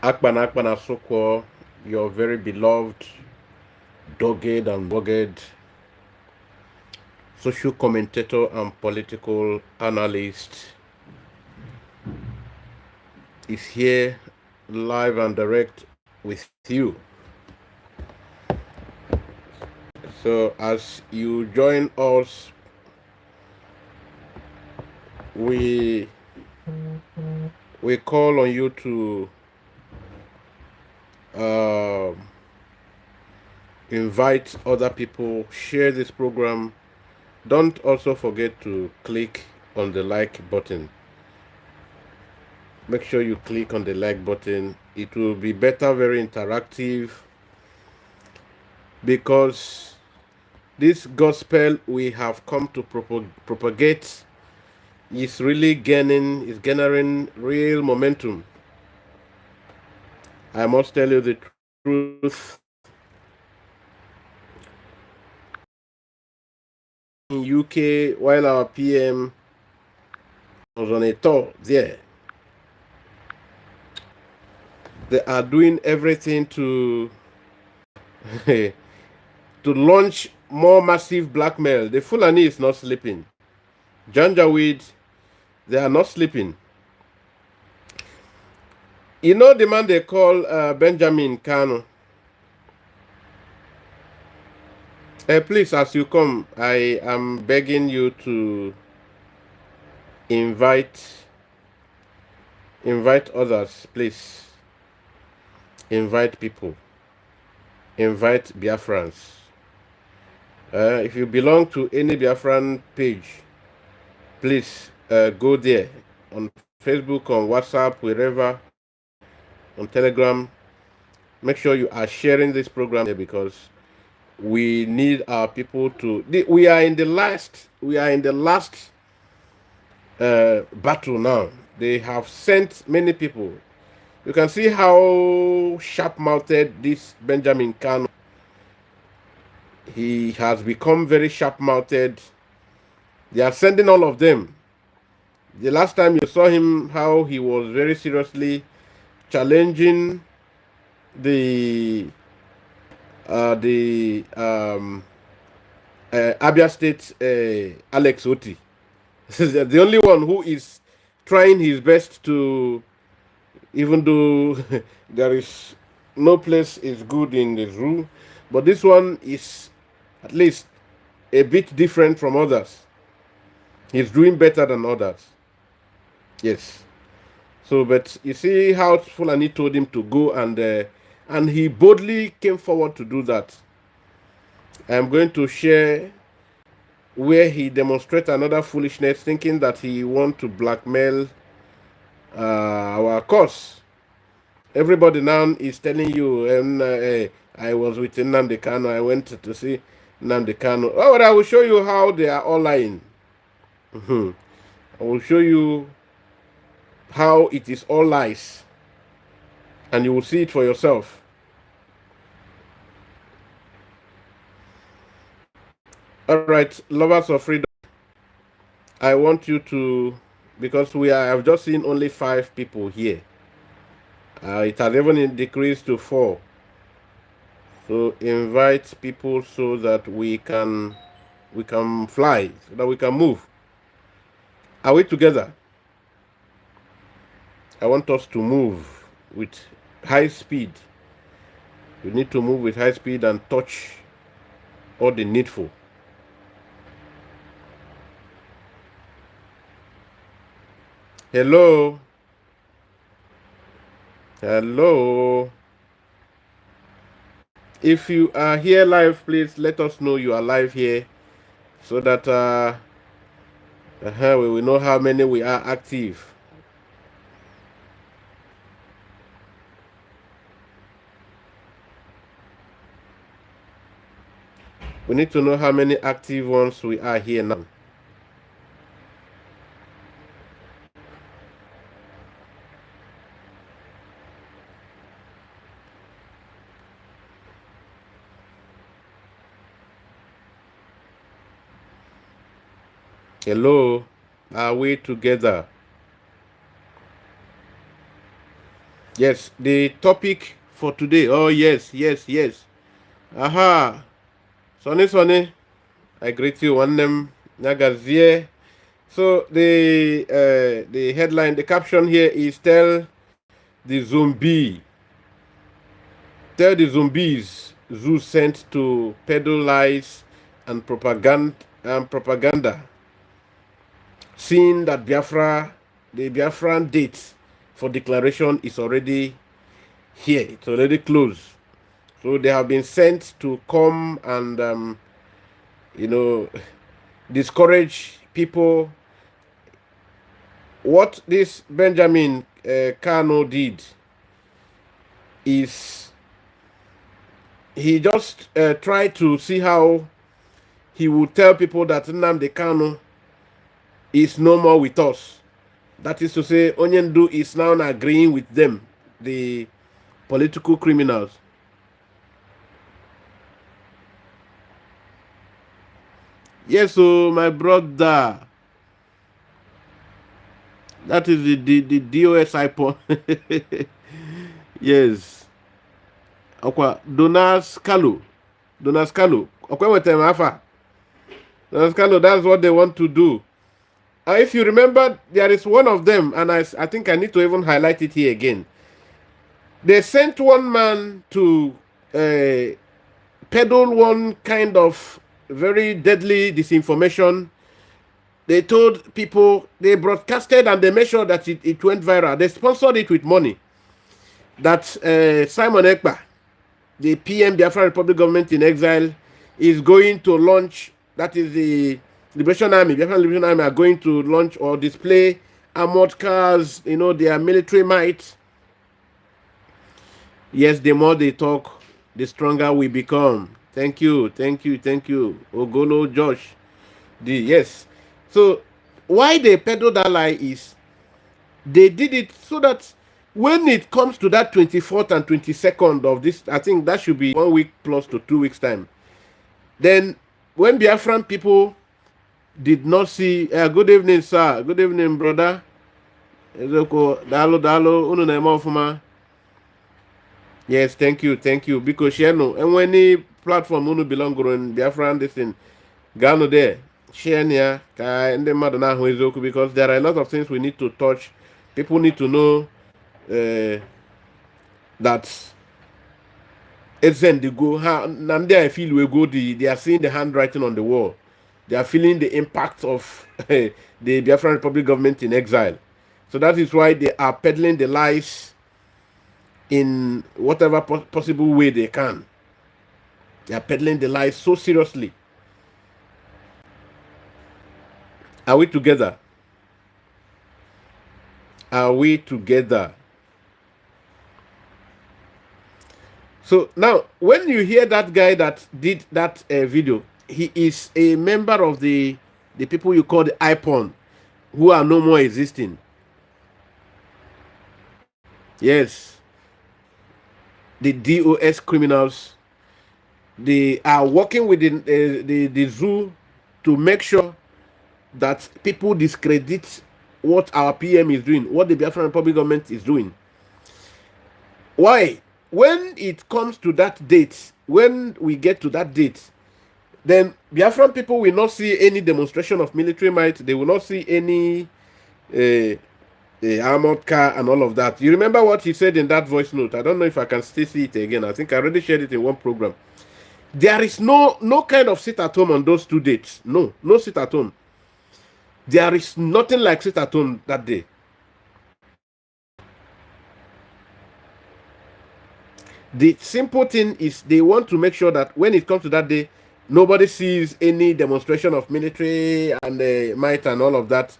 Akpan Squar, your very beloved, dogged and dogged social commentator and political analyst, is here live and direct with you. So as you join us, we call on you to invite other people, share this program. Don't also forget to click on the like button. Make sure you click on the like button. It will be better, very interactive, because this gospel we have come to propagate is really garnering real momentum. I must tell you the truth. In UK, while our PM was on a tour there, they are doing everything to to launch more massive blackmail. The Fulani is not sleeping. Janjaweed, they are not sleeping. You know the man they call Benjamin Kanu. Please, as you come, I am begging you to invite others, please. Invite people. Invite Biafrans. If you belong to any Biafran page, please go there on Facebook, on WhatsApp, wherever, on Telegram. Make sure you are sharing this program there, because we need our people to. We are in the last battle now. They have sent many people. You can see how sharp-mouthed this Benjamin Kanu. He has become very sharp-mouthed. They are sending all of them. The last time you saw him, how he was very seriously challenging the Abia State Alex Othe. The only one who is trying his best to, even though there is no place is good in this room, but this one is at least a bit different from others. He's doing better than others. Yes. So, but you see how Fulani told him to go, and he boldly came forward to do that. I'm going to share where he demonstrates another foolishness, thinking that he want to blackmail our cause. Everybody now is telling you, I was with Nnamdi Kanu, I went to see Nnamdi Kanu. Oh, but I will show you how they are all lying. I will show you how it is all lies, and you will see it for yourself. All right, lovers of freedom, I want you to, because I've just seen only 5 people here. It has even decreased to 4. So invite people so that we can fly, so that we can move. Are we together? I want us to move with high speed. We need to move with high speed and touch all the needful. Hello? Hello? If you are here live, please let us know you are live here, so that we will know how many we are active. We need to know how many active ones we are here now. Hello? Are we together? Yes, the topic for today. Oh, yes, yes, yes. Aha. Sonny, Sonny. I greet you. One name, Nagazie. So the headline, the caption here is the zombie, tell the zombies Zoo sent to peddle lies and propaganda, seeing that the Biafran date for declaration is already here. It's already closed. So they have been sent to come and, you know, discourage people. What this Benjamin Kanu did is he just tried to see how he would tell people that Nnamdi Kanu is no more with us. That is to say, Onyendu is now agreeing with them, the political criminals. Yes, so my brother, that is the DOS iPod. Yes. Okwa Donas Kalu. Donas Kalu. Okwa wetem afa. Donas Kalu, that's what they want to do. If you remember, there is one of them, and I think I need to even highlight it here again. They sent one man to peddle one kind of very deadly disinformation. They told people, they broadcasted and they made sure that it went viral. They sponsored it with money. That Simon Ekpa, the PM Biafran Republic government in exile, is going to launch, that is the Liberation Army, Biafran Liberation Army are going to launch or display armored cars, their military might. Yes, the more they talk, the stronger we become. Thank you, thank you, thank you. Ogolo Josh. Yes. So why they peddle that lie is they did it so that when it comes to that 24th and 22nd of this, I think that should be 1 week plus to 2 weeks time. Then when Biafran people did not see, good evening, sir. Good evening, brother. Dalo, dalo, unu na-eme ọfụma. Yes, thank you, thank you. Because share no, and when any platform unu belong in Biafran, this thing, Gano there, share near, and the mother now is okay, because there are a lot of things we need to touch. People need to know that it's in the go. And there I feel we go. They are seeing the handwriting on the wall. They are feeling the impact of the Biafran Republic government in exile. So that is why they are peddling the lies in whatever possible way they can. They are peddling the lies so seriously. Are we together? Are we together? So now, when you hear that guy that did that video, he is a member of the people you call the IPON, who are no more existing. Yes. The DOS criminals, they are working with the zoo to make sure that people discredit what our PM is doing, what the Biafran Republic government is doing. Why? When it comes to that date, when we get to that date, then Biafran people will not see any demonstration of military might. They will not see any armored car and all of that. You remember what he said in that voice note? I don't know if I can still see it again. I think I already shared it in one program. There is no kind of sit at home on those 2 dates. No sit at home. There is nothing like sit at home that day. The simple thing is they want to make sure that when it comes to that day, nobody sees any demonstration of military and might and all of that.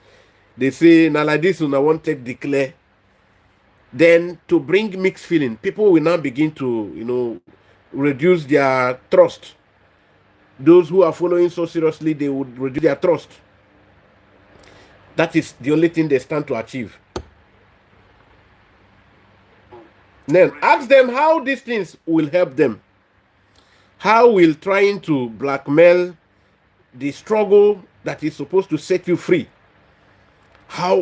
They say, now like this, I won't take declare. Then to bring mixed feeling, people will now begin to, reduce their trust. Those who are following so seriously, they would reduce their trust. That is the only thing they stand to achieve. Then ask them how these things will help them. How will trying to blackmail the struggle that is supposed to set you free?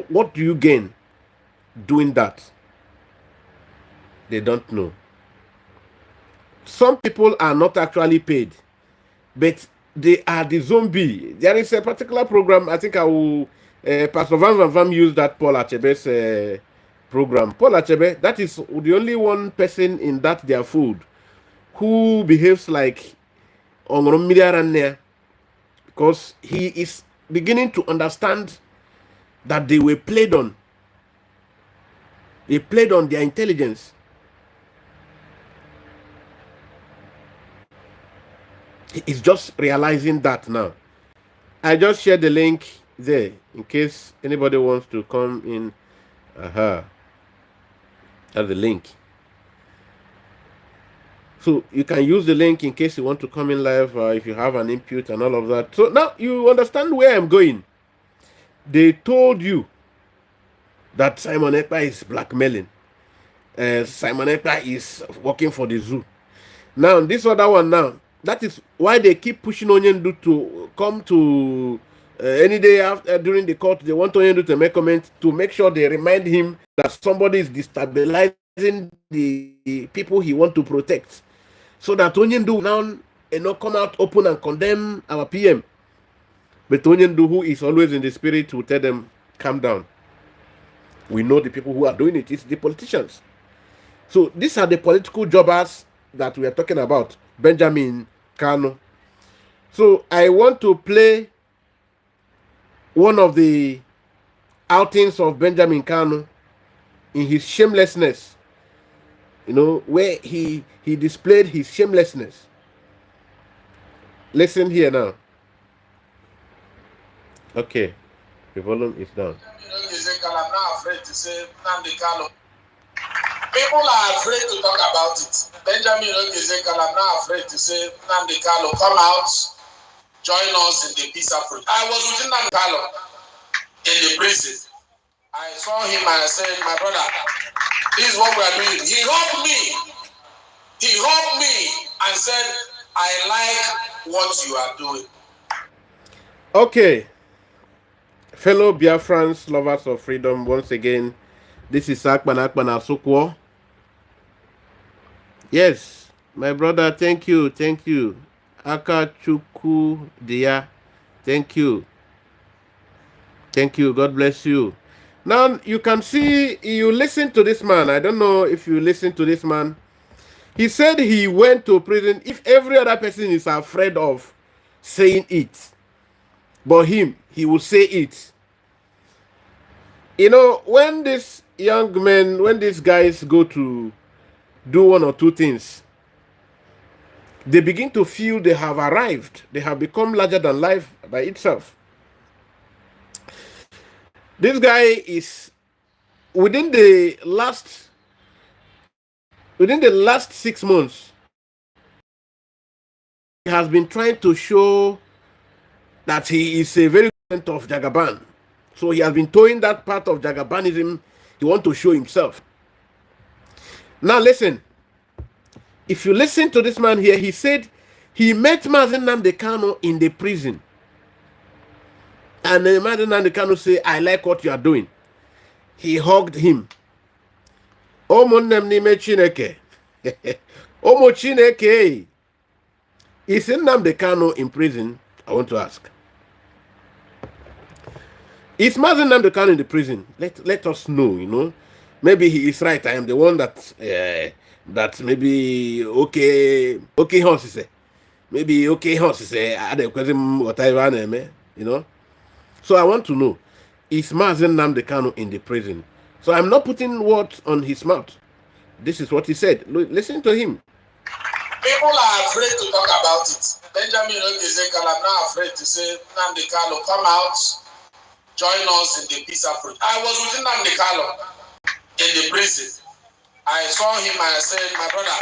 What do you gain doing that? They don't know. Some people are not actually paid, but they are the zombie. There is a particular program, I think I will, Pastor Van Van use that Paul Achebe's program. Paul Achebe, that is the only one person in that their food who behaves like Ongrom because he is beginning to understand that they were played on. They played on their intelligence. He is just realizing that now. I just shared the link there in case anybody wants to come in. That's the link. So you can use the link in case you want to come in live, if you have an input and all of that. So now you understand where I'm going. They told you that Simon Ekpa is blackmailing. Simon Ekpa is working for the zoo. Now this other one now, that is why they keep pushing Onyendu to come to any day after during the court. They want Onyendu to make comment to make sure they remind him that somebody is destabilizing the people he want to protect, so that Onyendu now come out open and condemn our PM. But Onyendu, who is always in the spirit, will tell them, calm down. We know the people who are doing it. It's the politicians. So these are the political jobbers that we are talking about. Benjamin Kanu. So I want to play one of the outings of Benjamin Kanu in his shamelessness. Where he displayed his shamelessness. Listen here now. Okay, the volume is down. People are afraid to talk about it. Benjamin Ongezekala, I'm not afraid to say, Nnamdi Kanu, come out, join us in the peace approach. I was with Nnamdi Kanu in the prison. I saw him and I said, my brother, this is what we are doing. He hugged me. He hugged me and said, I like what you are doing. Okay. Fellow Biafrans, lovers of freedom, once again, this is Akpan Asukwo. Yes, my brother, thank you. Akachuku Dia, thank you. God bless you. Now, you can see, you listen to this man. I don't know if you listen to this man. He said he went to prison if every other person is afraid of saying it. But him, he will say it. When these young men, when these guys go to do one or two things, they begin to feel they have arrived. They have become larger than life by itself. This guy is within the last 6 months, he has been trying to show that he is a very good of Jagaban. So he has been towing that part of Jagabanism. He wants to show himself. Now listen. If you listen to this man here, he said he met Mazen Nnamdi Kanu in the prison. And Mazen Nnamdi Kanu say, I like what you are doing. He hugged him. Omo neme Chineke. Omo Chineke. Is Nnamdi Kanu in prison? I want to ask. Is Mazen Nnamdi Kanu in the prison? Let us know, Maybe he is right. I am the one that maybe okay horse say. Maybe okay horse say whatever, So I want to know, is Mazen Nnamdi Kanu in the prison? So I'm not putting words on his mouth. This is what he said. Listen to him. People are afraid to talk about it. Benjamin Ongezekala, I'm not afraid to say, Nnamdi Kanu, come out, join us in the peace approach. I was with Nnamdi Kanu in the prison. I saw him and I said, my brother,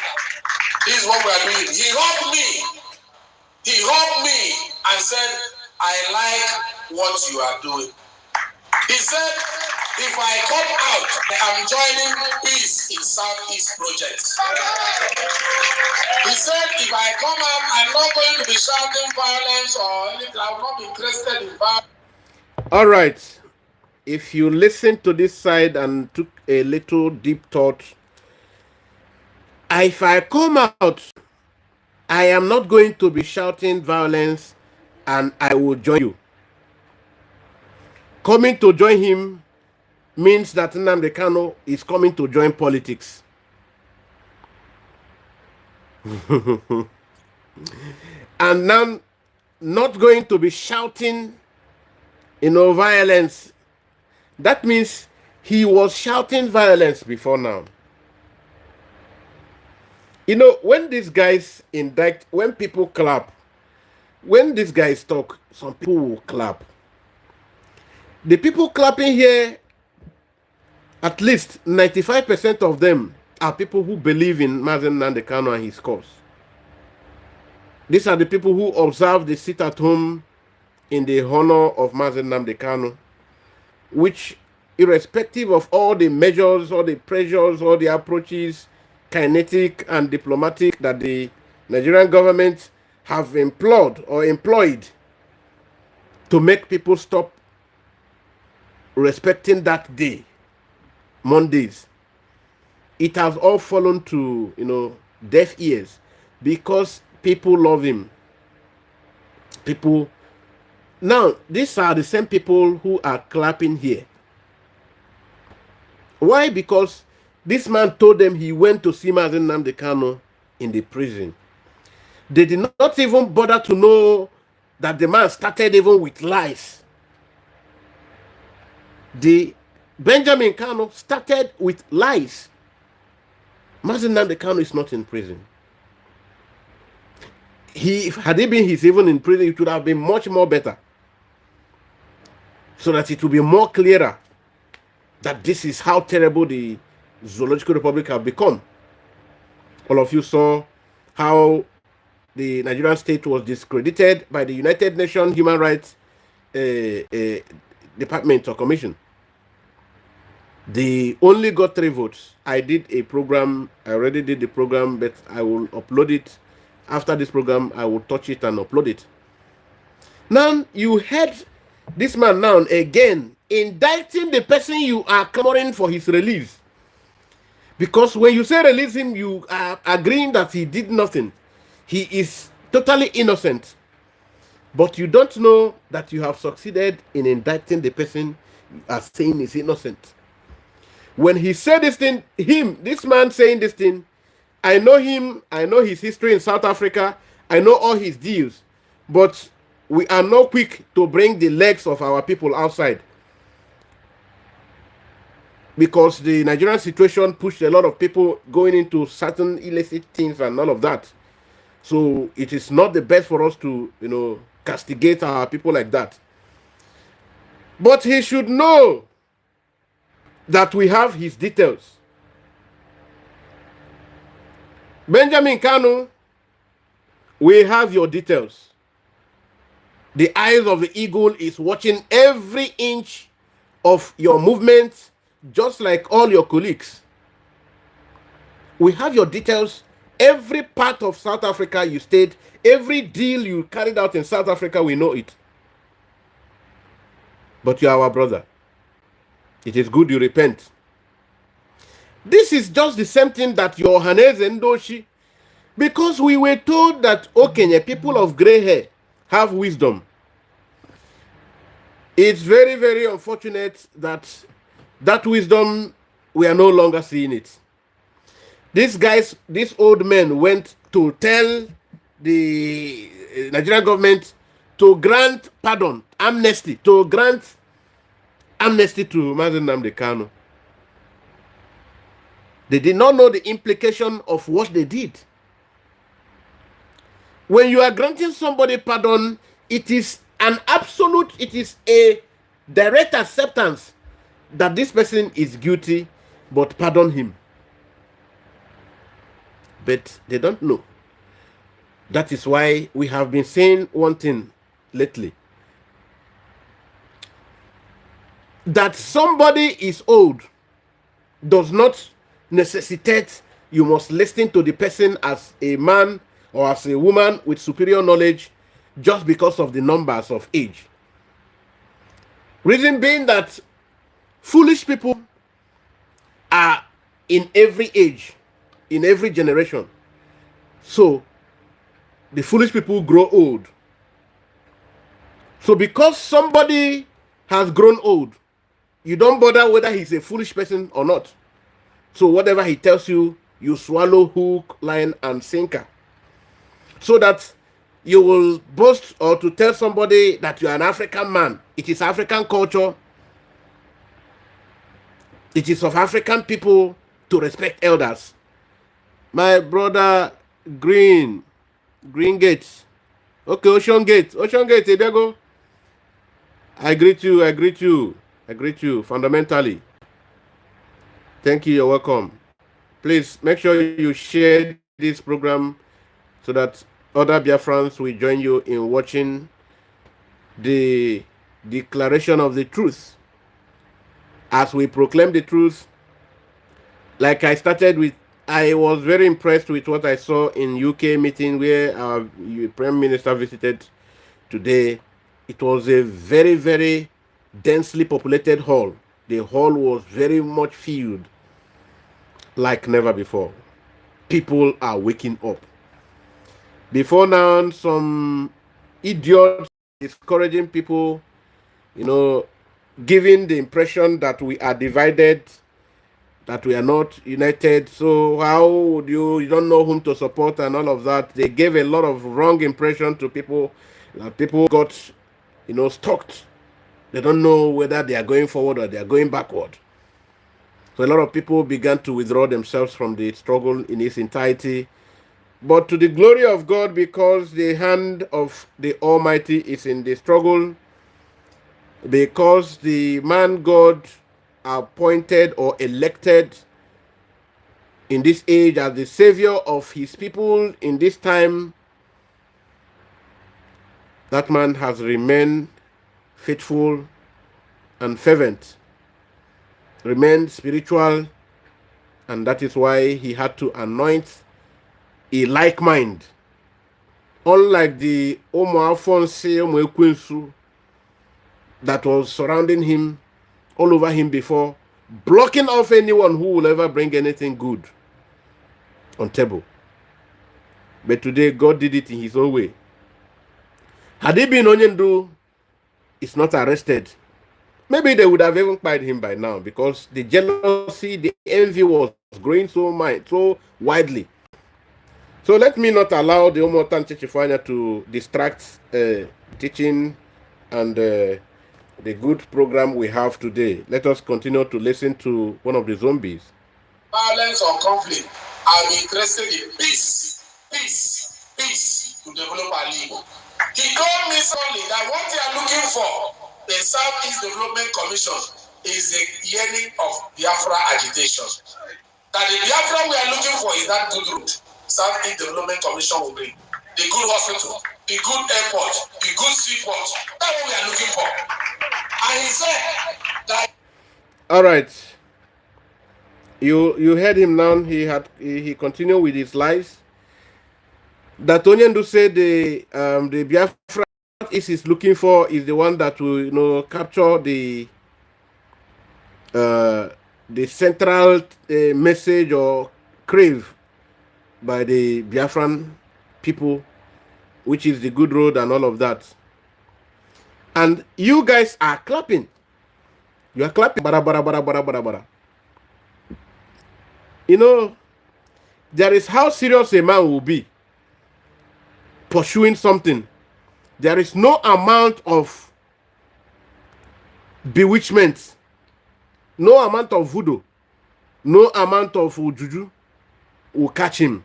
this is what we are doing. He hugged me and said, I like what you are doing. He said, if I come out, I'm joining Peace in Southeast Project. He said, if I come out, I'm not going to be shouting violence or anything. I will not be interested in violence. All right. If you listen to this side and took a little deep thought, If I come out, I am not going to be shouting violence and I will join you. Coming to join him means that Nnamdi Kanu is coming to join politics. And now not going to be shouting, violence. That means he was shouting violence before now. When these guys indict, when people clap, when these guys talk, some people will clap. The people clapping here, at least 95% of them are people who believe in Mazen Nnamdi Kanu and his cause. These are the people who observe the sit at home in the honor of Mazen Nnamdi Kanu, which, irrespective of all the measures, all the pressures, all the approaches, kinetic and diplomatic, that the Nigerian government have employed to make people stop respecting that day, Mondays, it has all fallen to deaf ears because people love him. People now, these are the same people who are clapping here. Why? Because this man told them he went to see Mazen Nnamdi Kanu in the prison. They did not even bother to know that the man started even with lies. The Benjamin Kanu started with lies. Mazen Nnamdi Kanu is not in prison. Had he been even in prison, it would have been much more better, so that it will be more clearer that this is how terrible the Zoological Republic have become. All of you saw how the Nigerian state was discredited by the United Nations Human Rights Department or Commission. They only got 3 votes. I did a program. I already did the program, but I will upload it. After this program, I will touch it and upload it. Now, you heard this man now again indicting the person you are clamoring for his release. Because when you say release him, you are agreeing that he did nothing. He is totally innocent. But you don't know that you have succeeded in indicting the person you are saying is innocent. When he said this thing, this man saying this thing, I know him, I know his history in South Africa, I know all his deals, but we are not quick to bring the legs of our people outside, because the Nigerian situation pushed a lot of people going into certain illicit things and all of that. So it is not the best for us to, castigate our people like that. But he should know that we have his details. Benjamin Kanu, we have your details. The eyes of the eagle is watching every inch of your movement, just like all your colleagues. We have your details. Every part of South Africa you stayed, every deal you carried out in South Africa, we know it. But you are our brother. It is good you repent. This is just the same thing that your Haneze Ndoshi, because we were told that Okenye, people of gray hair, have wisdom. It's very, very unfortunate that that wisdom, we are no longer seeing it. These old men went to tell the Nigerian government to grant pardon, amnesty, to grant amnesty to Mazen Nnamdi Kanu. They did not know the implication of what they did. When you are granting somebody pardon, it is an absolute, it is a direct acceptance that this person is guilty, but pardon him. But they don't know. That is why we have been saying one thing lately. That somebody is old does not necessitate you must listen to the person as a man or as a woman with superior knowledge just because of the numbers of age. Reason being that foolish people are in every age. in every generation. So the foolish people grow old. So because somebody has grown old, you don't bother whether he's a foolish person or not. So whatever he tells you, you swallow hook, line, and sinker. So that you will boast or to tell somebody that you are an African man. It is African culture. It is of African people to respect elders. My brother Green Gate. Okay, Ocean Gate, Ebiago. I greet you fundamentally. Thank you, you're welcome. Please make sure you share this program so that other Biafrans will join you in watching the declaration of the truth. As we proclaim the truth, like I started with, I was very impressed with what I saw in UK meeting where our Prime Minister visited today. It was a very, very densely populated hall. The hall was very much filled like never before. People are waking up. Before now, some idiots discouraging people, giving the impression that we are divided, that we are not united. So how would you don't know whom to support and all of that? They gave a lot of wrong impression to people. People got, stalked. They don't know whether they are going forward or they are going backward. So a lot of people began to withdraw themselves from the struggle in its entirety. But to the glory of God, because the hand of the Almighty is in the struggle, because the man God appointed or elected in this age as the savior of his people in this time, that man has remained faithful and fervent, remained spiritual, and that is why he had to anoint a like mind. Unlike the Omo Alphonse Ekwensu that was surrounding him, all over him before, blocking off anyone who will ever bring anything good on table. But today, God did it in his own way. Had he been Onyendu, is not arrested, maybe they would have even fired him by now, because the jealousy, the envy was growing so widely. So let me not allow the Omotan Chichifanya to distract teaching and the good program we have today. Let us continue to listen to one of the zombies. Violence or conflict. I'm interested in peace to develop our league. He told me solely that what they are looking for, the Southeast Development Commission, is the hearing of Biafra agitation. That the Biafra we are looking for is that good route. Southeast Development Commission will bring the good hospital, the good airport, the good seaport. That's what we are looking for. And he said that. All right. You heard him now. He continued with his lies. That Onyendu said the Biafra is looking for is the one that will capture the central message or crave by the Biafran people, which is the good road and all of that. And you guys are clapping. You are clapping. Bara, bara, bara, bara, bara, bara. There is how serious a man will be pursuing something. There is no amount of bewitchment, no amount of voodoo, no amount of juju will catch him.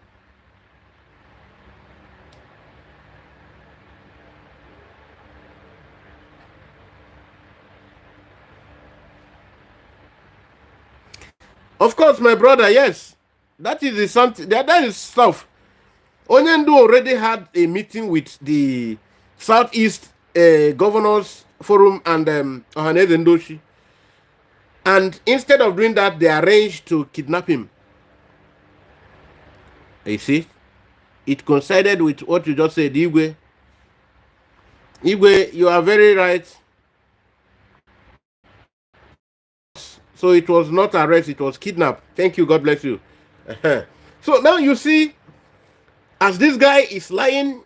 Of course, my brother, yes. That is the something. That is stuff. Onyendu already had a meeting with the Southeast Governors Forum and Ohaneze Ndoshi. And instead of doing that, they arranged to kidnap him. You see? It coincided with what you just said, Igwe. Igwe, you are very right. So it was not arrest, it was kidnap. Thank you, God bless you. So now you see, as this guy is lying,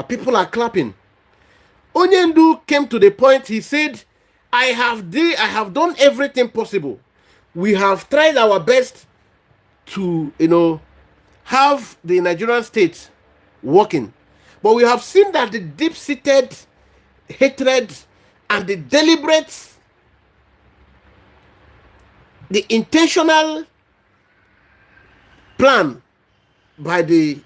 people are clapping. Onyendu came to the point, he said, I have done everything possible. We have tried our best to, have the Nigerian state working. But we have seen that the deep-seated hatred and the deliberate, the intentional plan by the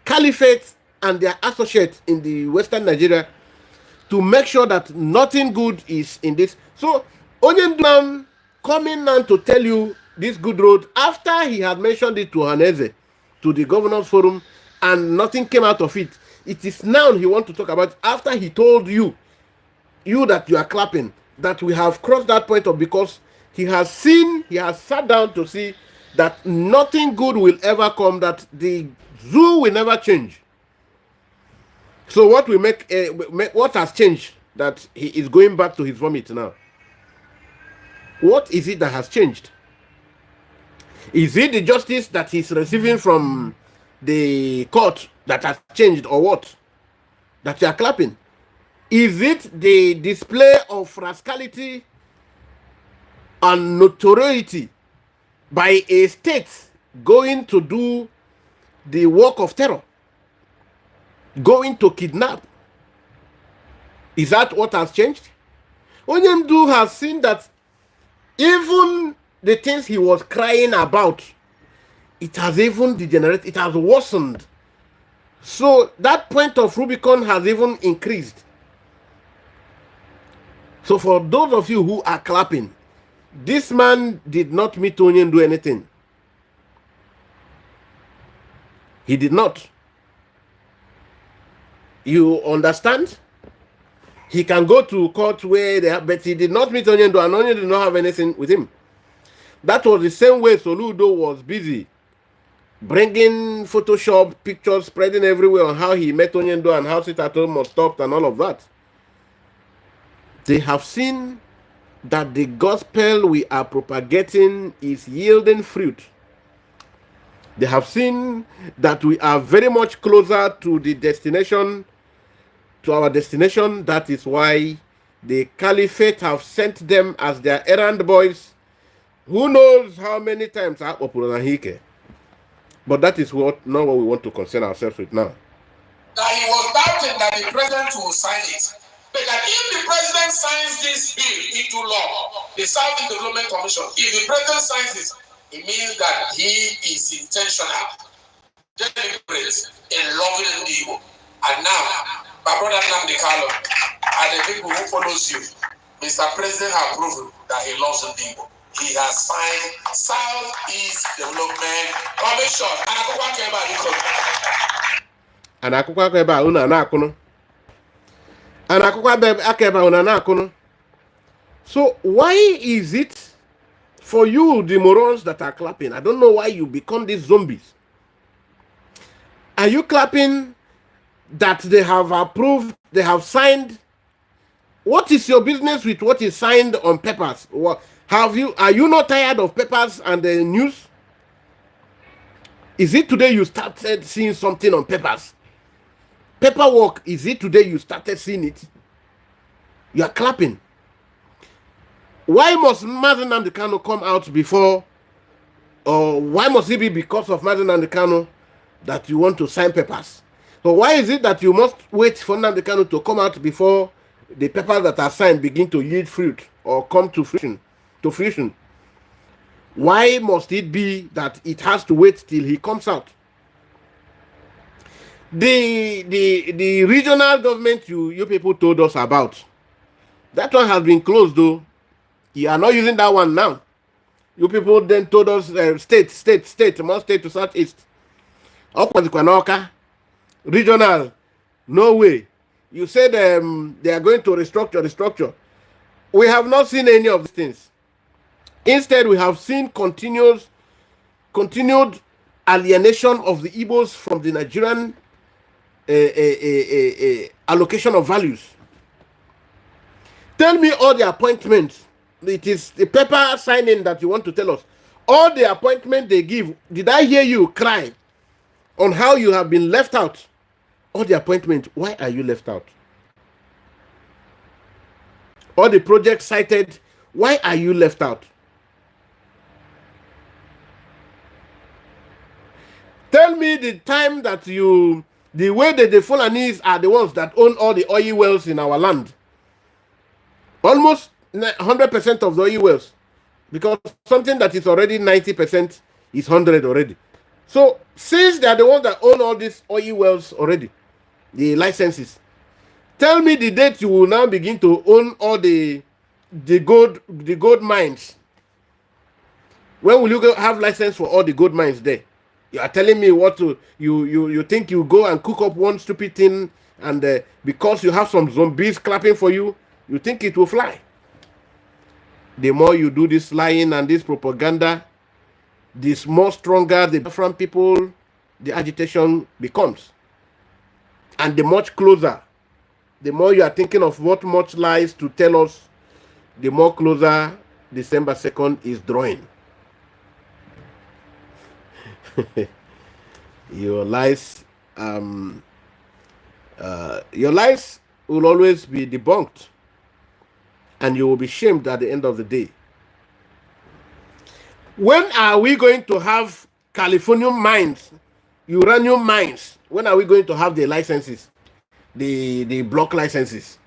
caliphate and their associates in the Western Nigeria to make sure that nothing good is in this. So Onyendunam coming now to tell you this good road after he had mentioned it to Haneze, to the governors forum, and nothing came out of it. It is now he wants to talk about after he told you that you are clapping, that we have crossed that point of, because he has sat down to see that nothing good will ever come, that the zoo will never change. So what what has changed that he is going back to his vomit now? What is it that has changed? Is it the justice that he's receiving from the court that has changed, or what? That you are clapping? Is it the display of rascality and notoriety by a state going to do the work of terror, going to kidnap? Is that what has changed? Onyemdu has seen that even the things he was crying about, it has even degenerated, it has worsened. So that point of Rubicon has even increased. So for those of you who are clapping, this man did not meet Onyemdu anything. He did not. You understand? He can go to court where they have, but he did not meet Onyemdu, and Onyemdu did not have anything with him. That was the same way Soludo was busy bringing Photoshop pictures, spreading everywhere on how he met Onyemdu and how sit at home was stopped and all of that. They have seen that the gospel we are propagating is yielding fruit. They have seen that we are very much closer to the destination, to our destination. That is why the caliphate have sent them as their errand boys. Who knows how many times? But that is not what we want to concern ourselves with now. That he was doubting that the president will sign it. But that if the president signs this bill into law, the Southern Development Commission, if the president signs this, it means that he is intentional, deliberate in loving the Igbo. And now, my brother Nnamdi Kanu and the people who follows you, Mr. President has proven that he loves the Igbo. He has signed Southeast Development Commission. So why is it for you, the morons that are clapping? I don't know why you become these zombies. Are you clapping that they have approved, they have signed? What is your business with what is signed on papers? Are you not tired of papers and the news? Is it today you started seeing something on papers? Paperwork, is it today you started seeing it? You are clapping. Why must Nnamdi Kanu come out before, or why must it be because of Nnamdi Kanu that you want to sign papers? So why is it that you must wait for Nnamdi Kanu to come out before the papers that are signed begin to yield fruit or come to fruition? Why must it be that it has to wait till he comes out? The regional government you people told us about, that one has been closed though. You are not using that one now. You people then told us state, more state to southeast. Regional, no way. You said they are going to restructure. We have not seen any of these things. Instead, we have seen continued alienation of the Igbos from the Nigerian allocation of values. Tell me all the appointments. It is the paper signing that you want to tell us. All the appointment they give, did I hear you cry on how you have been left out? All the appointment, why are you left out? All the projects cited, why are you left out? Tell me the time that the way that the Fulanese are the ones that own all the oil wells in our land. Almost 100% of the oil wells. Because something that is already 90% is 100 already. So, since they are the ones that own all these oil wells already, the licenses, tell me the date you will now begin to own all the gold mines. When will you have license for all the gold mines there? You are telling me what to you think you go and cook up one stupid thing, and because you have some zombies clapping for you, you think it will fly. The more you do this lying and this propaganda, the more stronger the Biafran people, the agitation becomes. And the much closer, the more you are thinking of what much lies to tell us, the more closer December 2nd is drawing. Your lies will always be debunked, and you will be shamed at the end of the day. When are we going to have Californium mines, uranium mines? When are we going to have the licenses, the block licenses?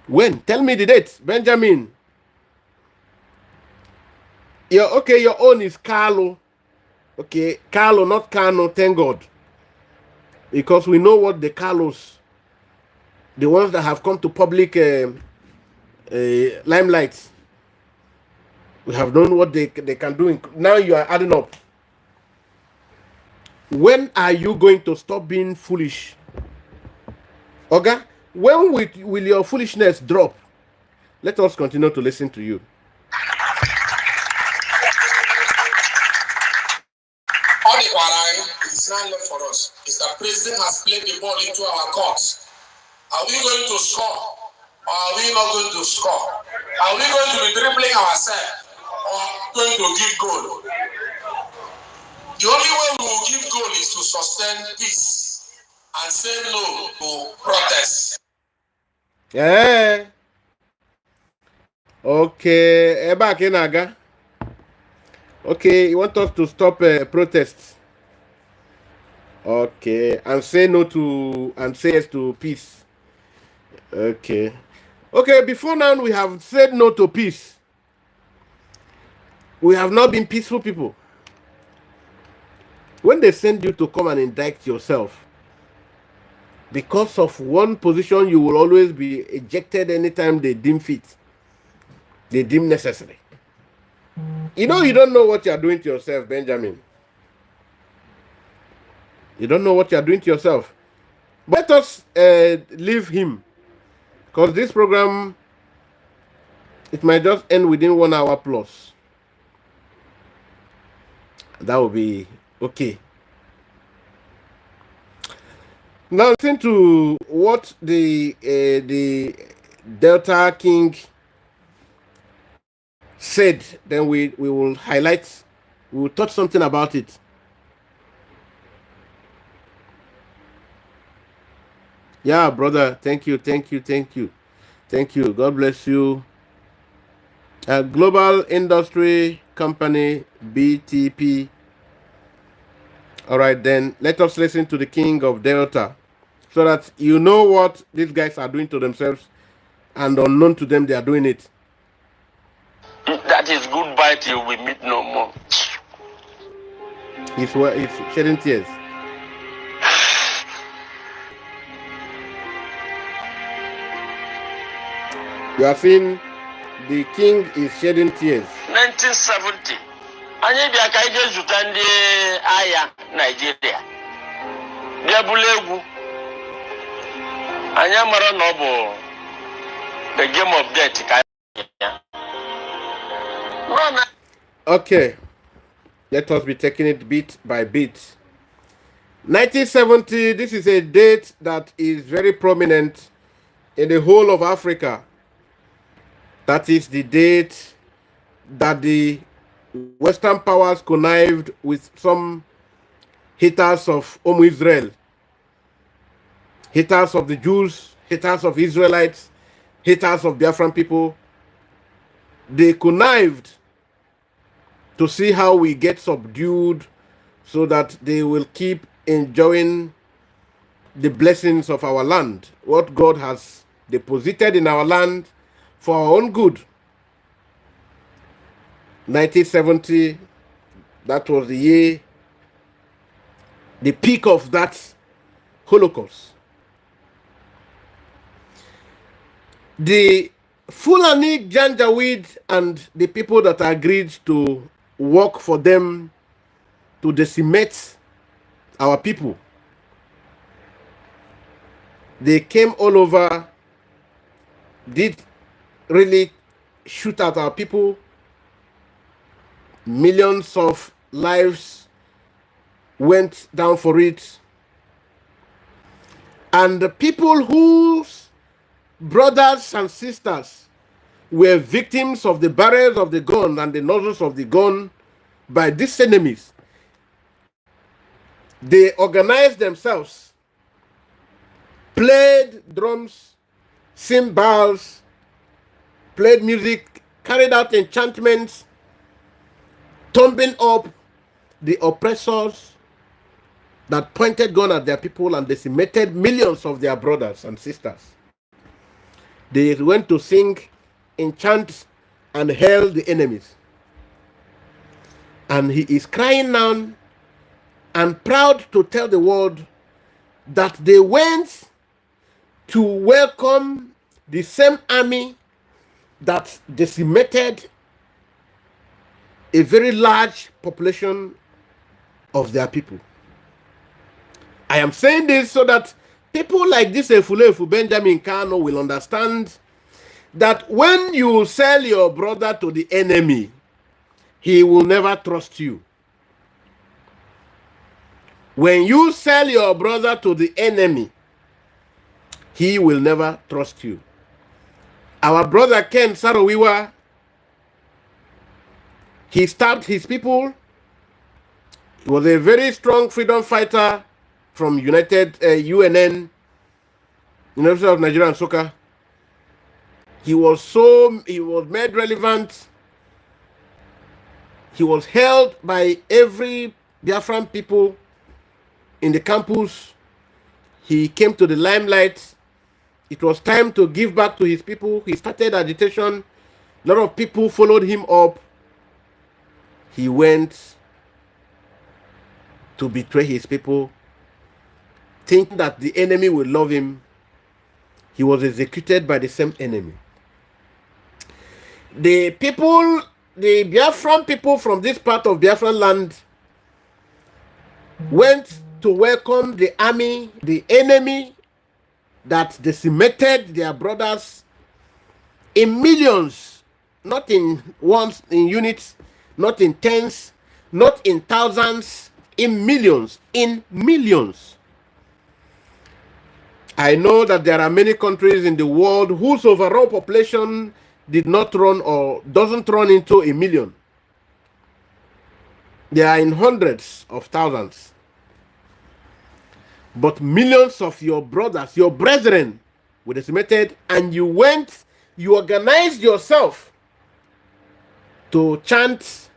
When? Tell me the date, Benjamin. Your own is Carlo. Okay, Carlo, not Kanu, thank God. Because we know what the Carlos, the ones that have come to public limelight, we have known what they can do. Now you are adding up. When are you going to stop being foolish? Okay? When will your foolishness drop? Let us continue to listen to you. It's not left for us. It's that president has played the ball into our courts. Are we going to score or are we not going to score? Are we going to be dribbling ourselves or going to give goal? The only way we will give goal is to sustain peace and say no to protest. Yeah. Okay. Back in Aga. Okay, you want us to stop protests? Okay, and say no to and say yes to peace. Okay. Okay, before now we have said no to peace. We have not been peaceful people. When they send you to come and indict yourself, because of one position, you will always be ejected anytime they deem fit. They deem necessary. You know, you don't know what you are doing to yourself, Benjamin. You don't know what you are doing to yourself. But let us leave him. Because this program, it might just end within 1 hour plus. That will be okay. Now listen to what the Delta King said. Then we will highlight, we will touch something about it. Yeah, brother. Thank you. God bless you. Global Industry Company, BTP. All right, then let us listen to the King of Delta, so that you know what these guys are doing to themselves, and unknown to them, they are doing it. That is goodbye till we meet no more. He's shedding tears. You are seeing the king is shedding tears. 1970. Anyị bịa ka anyị zụta ndị agha Nigeria. Bịa bụla egwu. Anyị mara na ọ bụ the game of death ka ya. Okay. Let us be taking it bit by bit. 1970, this is a date that is very prominent in the whole of Africa. That is the date that the Western powers connived with some haters of Israel, haters of the Jews, haters of Israelites, haters of Biafran people. They connived to see how we get subdued so that they will keep enjoying the blessings of our land, what God has deposited in our land for our own good. 1970, that was the year, the peak of that Holocaust. The Fulani Janjaweed and the people that agreed to work for them to decimate our people, they came all over, did really shoot at our people. Millions of lives went down for it. And the people whose brothers and sisters were victims of the barrels of the gun and the nozzles of the gun by these enemies, they organized themselves, played drums, cymbals, played music, carried out enchantments, thumping up the oppressors that pointed gun at their people and decimated millions of their brothers and sisters. They went to sing, enchant, and hail the enemies. And he is crying now and proud to tell the world that they went to welcome the same army that decimated a very large population of their people. I am saying this so that people like this Efulefu Benjamin Kanu will understand that when you sell your brother to the enemy, he will never trust you. When you sell your brother to the enemy, he will never trust you. Our brother Ken Sarowiwa, he stabbed his people. He was a very strong freedom fighter from UNN, University of Nigeria and Soka. He was made relevant. He was held by every Biafran people in the campus. He came to the limelight. It was time to give back to his people. He started agitation. A lot of people followed him up. He went to betray his people, thinking that the enemy will love him. He was executed by the same enemy. The people, the Biafran people from this part of Biafran land went to welcome the army, the enemy that decimated their brothers in millions, not in ones, in units, not in tens, not in thousands, in millions, in millions. I know that there are many countries in the world whose overall population did not run or doesn't run into a million. They are in hundreds of thousands. But millions of your brothers, your brethren were decimated, and you went, you organized yourself to chant,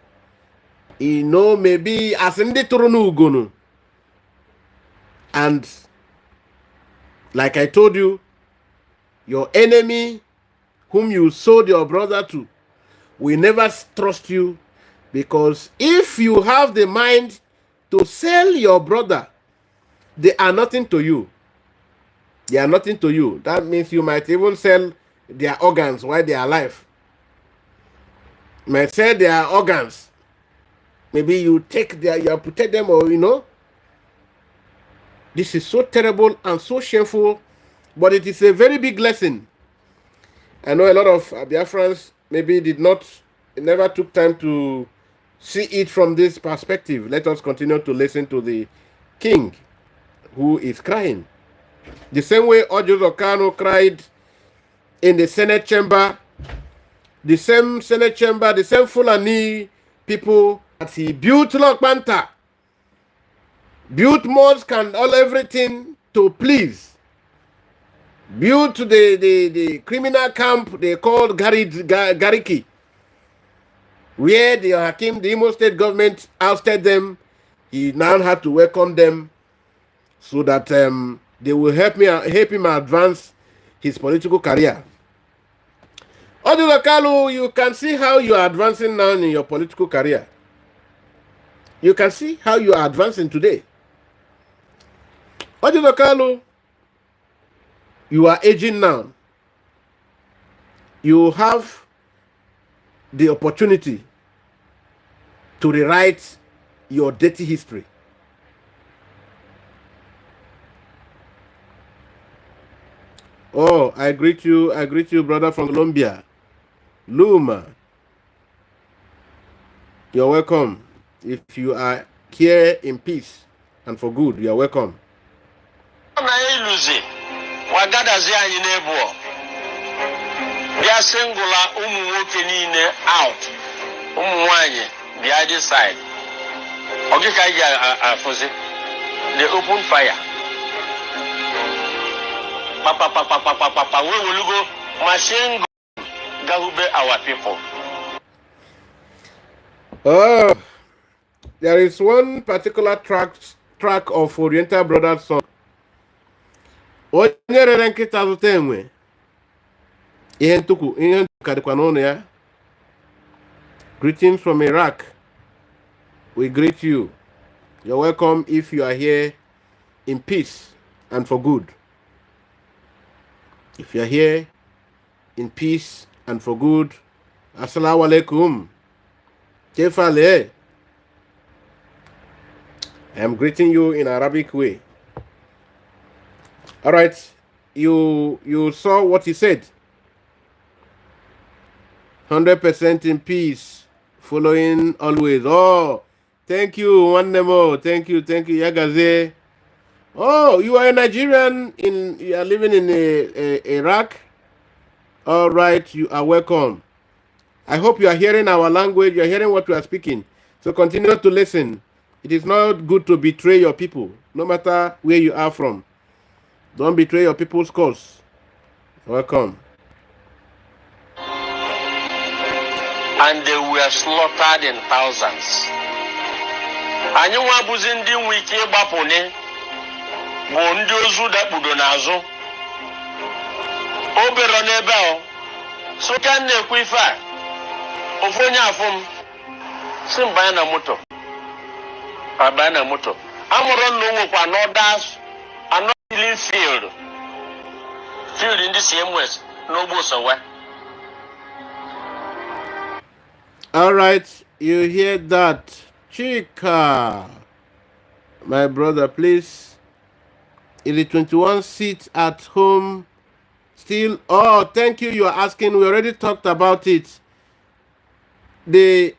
maybe as in the Turunu. And like I told you, your enemy whom you sold your brother to will never trust you, because if you have the mind to sell your brother, they are nothing to you. They are nothing to you. That means you might even sell their organs while they are alive. You might sell their organs. Maybe you protect them, or This is so terrible and so shameful, but it is a very big lesson. I know a lot of Biafrans maybe never took time to see it from this perspective. Let us continue to listen to the king who is crying. The same way Ojo Kanu cried in the Senate chamber, the same Senate chamber, the same Fulani people that he built Lokbanta, built mosque and all everything to please. Built the criminal camp they called Gariki, where the Hakim, the Imo State government ousted them. He now had to welcome them so that they will help him advance his political career. Odilo, you can see how you are advancing now in your political career. You can see how you are advancing today. Odilo, you are aging now. You have the opportunity to rewrite your dirty history. Oh, I greet you, brother from Colombia. Luma. You're welcome. If you are here in peace and for good, you are welcome. Out. The other side. They open fire. Papa, where will you go? Machine gun our people. Oh, there is one particular track of Oriental Brothers song. Greetings from Iraq. We greet you. You're welcome if you are here in peace and for good. If you are here in peace and for good, Assalamu alaikum. Kefale. I am greeting you in Arabic way. All right, you saw what he said. 100% in peace, following always. Oh, thank you, one more. Thank you, Yagaze. Oh, you are a Nigerian you are living in Iraq. All right, you are welcome. I hope you are hearing our language. You are hearing what we are speaking. So continue to listen. It is not good to betray your people, no matter where you are from. Don't betray your people's cause. Welcome. And they were slaughtered in thousands. And you want Buzindi wiki bapone, Bondozu da Budonazo, Oberonebel, so can they quifa, Ofonia from Simbana Moto, Abana Moto. Amoron no kwa no dash, and not killing field in the same way, no bosawa. All right, you hear that? Chica, my brother, please. Is the 21 seat at home still? Oh, thank you. You are asking. We already talked about it. The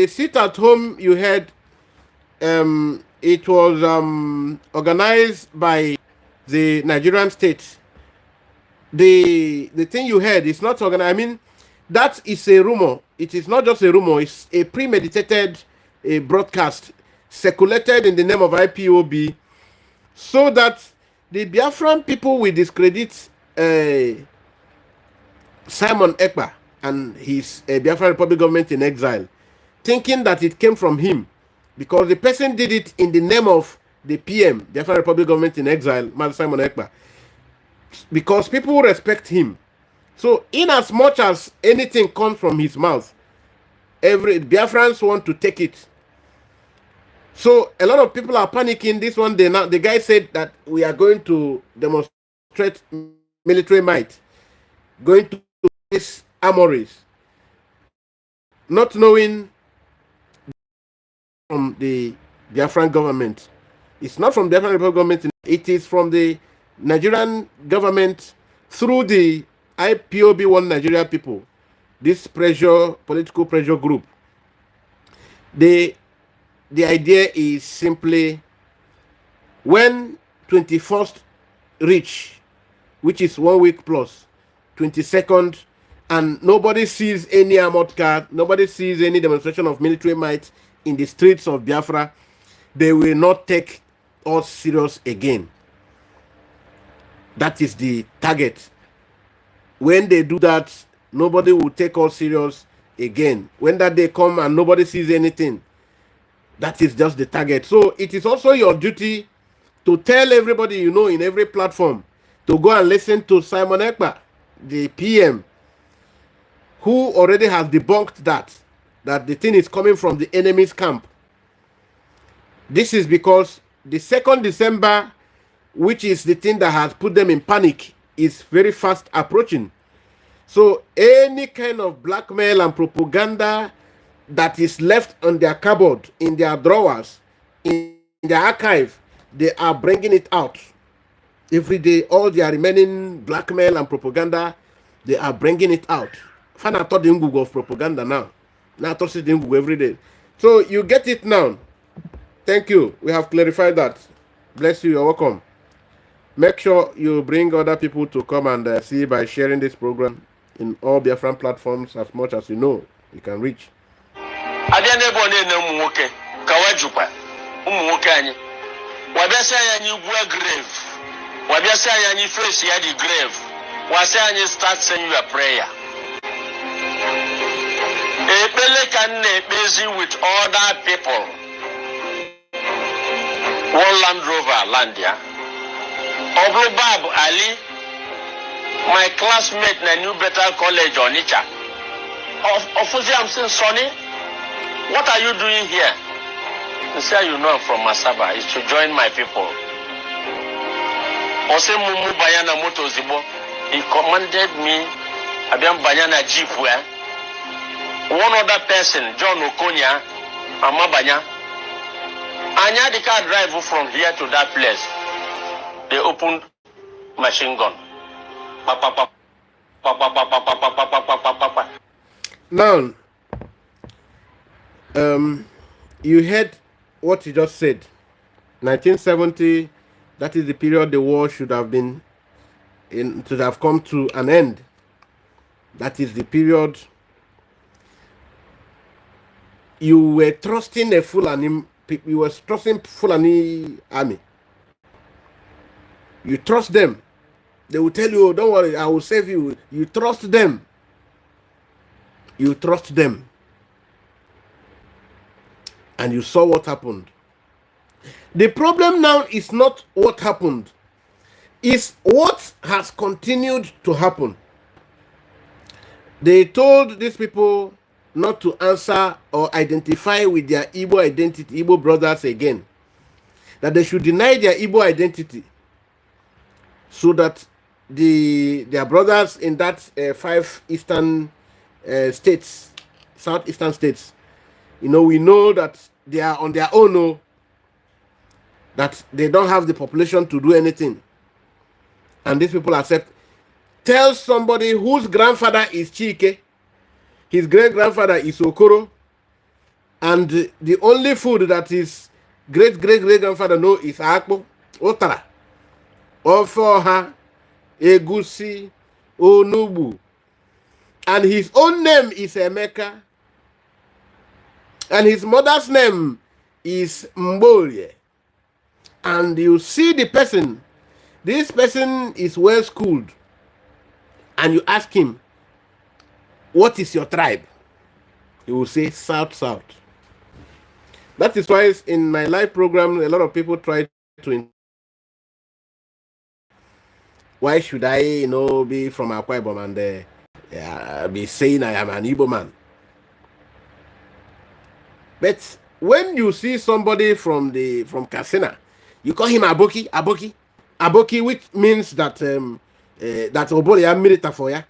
seat at home you had, it was organized by the Nigerian state. The thing you heard is not organized. I mean, that is a rumor. It is not just a rumor. It's a premeditated broadcast circulated in the name of IPOB so that the Biafran people will discredit Simon Ekpa and his Biafran Republic government in exile, thinking that it came from him because the person did it in the name of the PM, Biafran Republic government in exile, Simon Ekpa, because people respect him. So, in as much as anything comes from his mouth, every Biafrans want to take it. So, a lot of people are panicking. This one day now, the guy said that we are going to demonstrate military might, going to these armories, not knowing from the Biafran government. It's not from the Biafran government. It is from the Nigerian government through the IPOB One Nigeria people, this political pressure group. The idea is simply when 21st reach, which is 1 week plus, 22nd and nobody sees any armored car, nobody sees any demonstration of military might in the streets of Biafra, they will not take us serious again. That is the target. When they do that, nobody will take us serious again. When that day come and nobody sees anything, that is just the target. So it is also your duty to tell everybody you know in every platform to go and listen to Simon Ekpa, the PM, who already has debunked that the thing is coming from the enemy's camp. This is because the 2nd December, which is the thing that has put them in panic, is very fast approaching. So any kind of blackmail and propaganda that is left on their cupboard, in their drawers, in their archive, they are bringing it out. Every day, all their remaining blackmail and propaganda, they are bringing it out. Fan I thought the Google of propaganda now. Now I thought the Google every day. So you get it now. Thank you. We have clarified that. Bless you. You're welcome. Make sure you bring other people to come and see by sharing this program in all Biafran platforms as much as you know you can reach. Grave. Face the grave. Start saying your prayer. Busy with other people. One Land Rover Landia. Oblobab Ali, my classmate in New Better College on Nicha. I'm saying, Sonny, what are you doing here? He said, you know I'm from Asaba. It's to join my people. Ose Mumu Bayana Motozibo. He commanded me, Abiam Banyana Jeep where one other person, John Okonya, Amabanya, Anya the car drive from here to that place. They opened machine gun. Now, you heard what you just said. 1970, that is the period the war should have been should have come to an end. That is the period you were trusting a Fulani, you were trusting Fulani army. You trust them. They will tell you, oh, don't worry, I will save you. You trust them. You trust them. And you saw what happened. The problem now is not what happened. It's what has continued to happen. They told these people not to answer or identify with their Igbo identity, Igbo brothers again. That they should deny their Igbo identity. So that their brothers in that 5 eastern states, southeastern states, we know that they are on their own, that they don't have the population to do anything. And these people accept. Tell somebody whose grandfather is Chike, his great-grandfather is Okoro, and the only food that his great-great-great-grandfather know is Akpo, Otara, Ofoha, Egusi, Onubu. And his own name is Emeka. And his mother's name is Mborie. And you see the person, this person is well schooled. And you ask him, what is your tribe? He will say South. That is why in my live program, a lot of people try to. Why should I, be from Akwa Ibom and be saying I am an Igbo man? But when you see somebody from Katsina, you call him Aboki, which means that that Obolia milita for ya,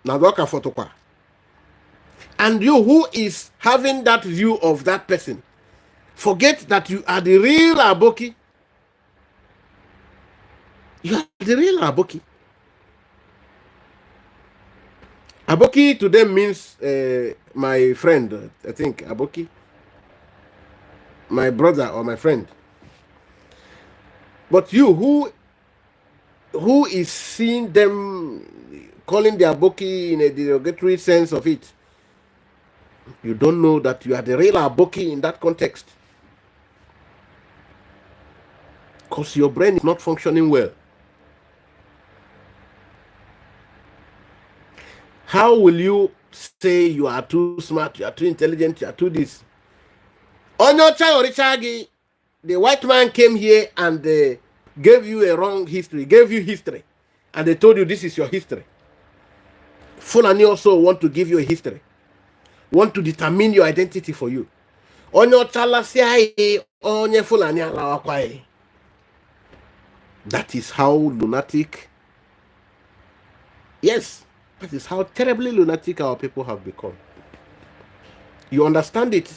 Nadoka Fotokwa. And you who is having that view of that person, forget that you are the real Aboki. You are the real Aboki. Aboki to them means my friend, I think. Aboki. My brother or my friend. But you who is seeing them calling the Aboki in a derogatory sense of it, you don't know that you are the real Aboki in that context. Because your brain is not functioning well. How will you say you are too smart, you are too intelligent, you are too this? Onyocha Orichagi, the white man came here and gave you a wrong history, gave you history, and they told you this is your history. Fulani also want to give you a history, want to determine your identity for you. Onyocha Lasiai, Onye Fulani Alawakwai. That is how lunatic, yes, that is how terribly lunatic our people have become. You understand it?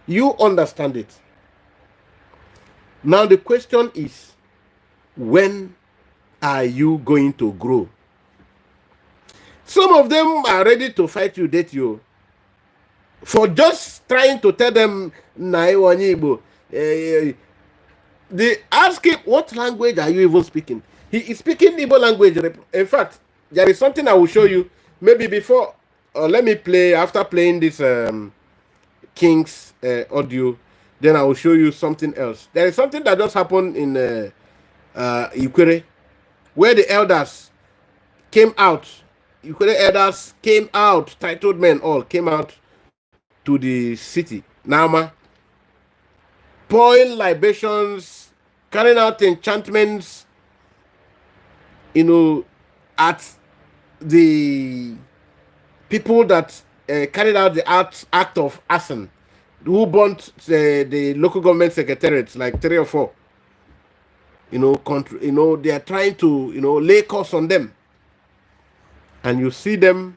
You understand it. Now the question is, when are you going to grow? Some of them are ready to fight you, date you, for just trying to tell them, they ask him, what language are you even speaking? He is speaking Igbo language. In fact, there is something I will show you. Maybe before, let me play, after playing this King's audio, then I will show you something else. There is something that just happened in Ukwa, where the elders came out. Ukwa elders came out, titled men all came out to the city, Nama, pouring libations, carrying out enchantments, at the people that carried out the act of arson, who burnt the local government secretariats, like 3 or 4. They are trying to, lay curse on them. And you see them,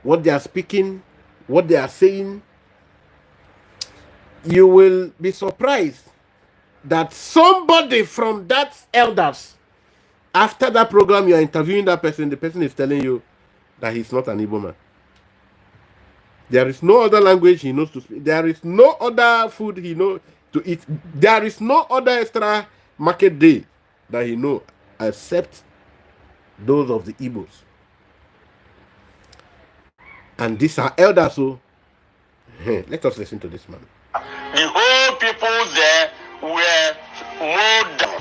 what they are speaking, what they are saying. You will be surprised that somebody from that elders, after that program, you are interviewing that person, the person is telling you that he's not an Igbo man. There is no other language he knows to speak. There is no other food he knows to eat. There is no other extra market day that he knows except those of the Igbos. And these are elders, so let us listen to this man. The whole people there were mowed down.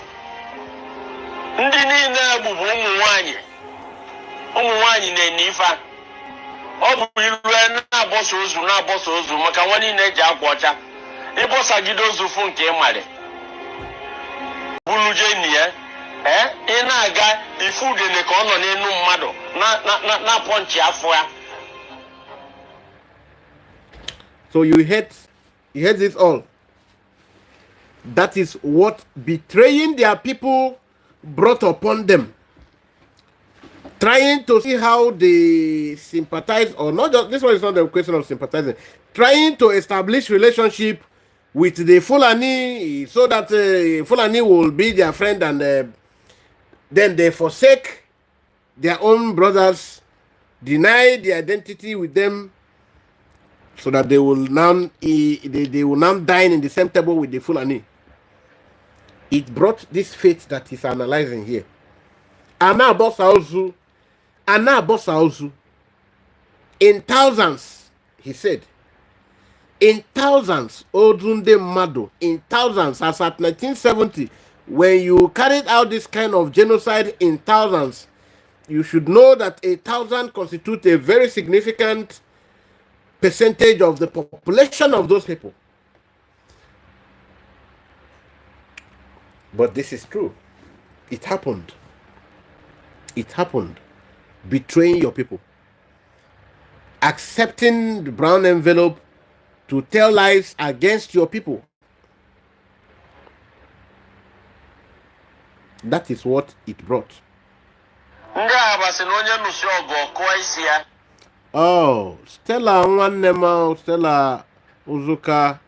Ndị niile bụ ụmụ nwanyị na-enifa. Ọ bụ ilu na-abọsa ozu maka nwa niile eji akwa ọcha. Ịbọsagide ozu fụ nke ịmarị. Bulu jeni ya. Ị na-aga ifu udene ka ọ nọ n'enu mmadụ na pọnchị afọ ya. So you hate this all. That is what betraying their people brought upon them. Trying to see how they sympathize, or not just, this one is not a question of sympathizing. Trying to establish relationship with the Fulani so that Fulani will be their friend, and then they forsake their own brothers, deny the identity with them, so that they will now dine in the same table with the Fulani. It brought this fate that he's analyzing here. Ana Bosauzu, in thousands, he said, in thousands, Odunde Mado, in thousands, as at 1970, when you carried out this kind of genocide in thousands, you should know that 1,000 constitute a very significant percentage of the population of those people. But this is true. It happened. It happened. Betraying your people. Accepting the brown envelope to tell lies against your people. That is what it brought. Oh, Stella Nwanema, Stella Uzuka,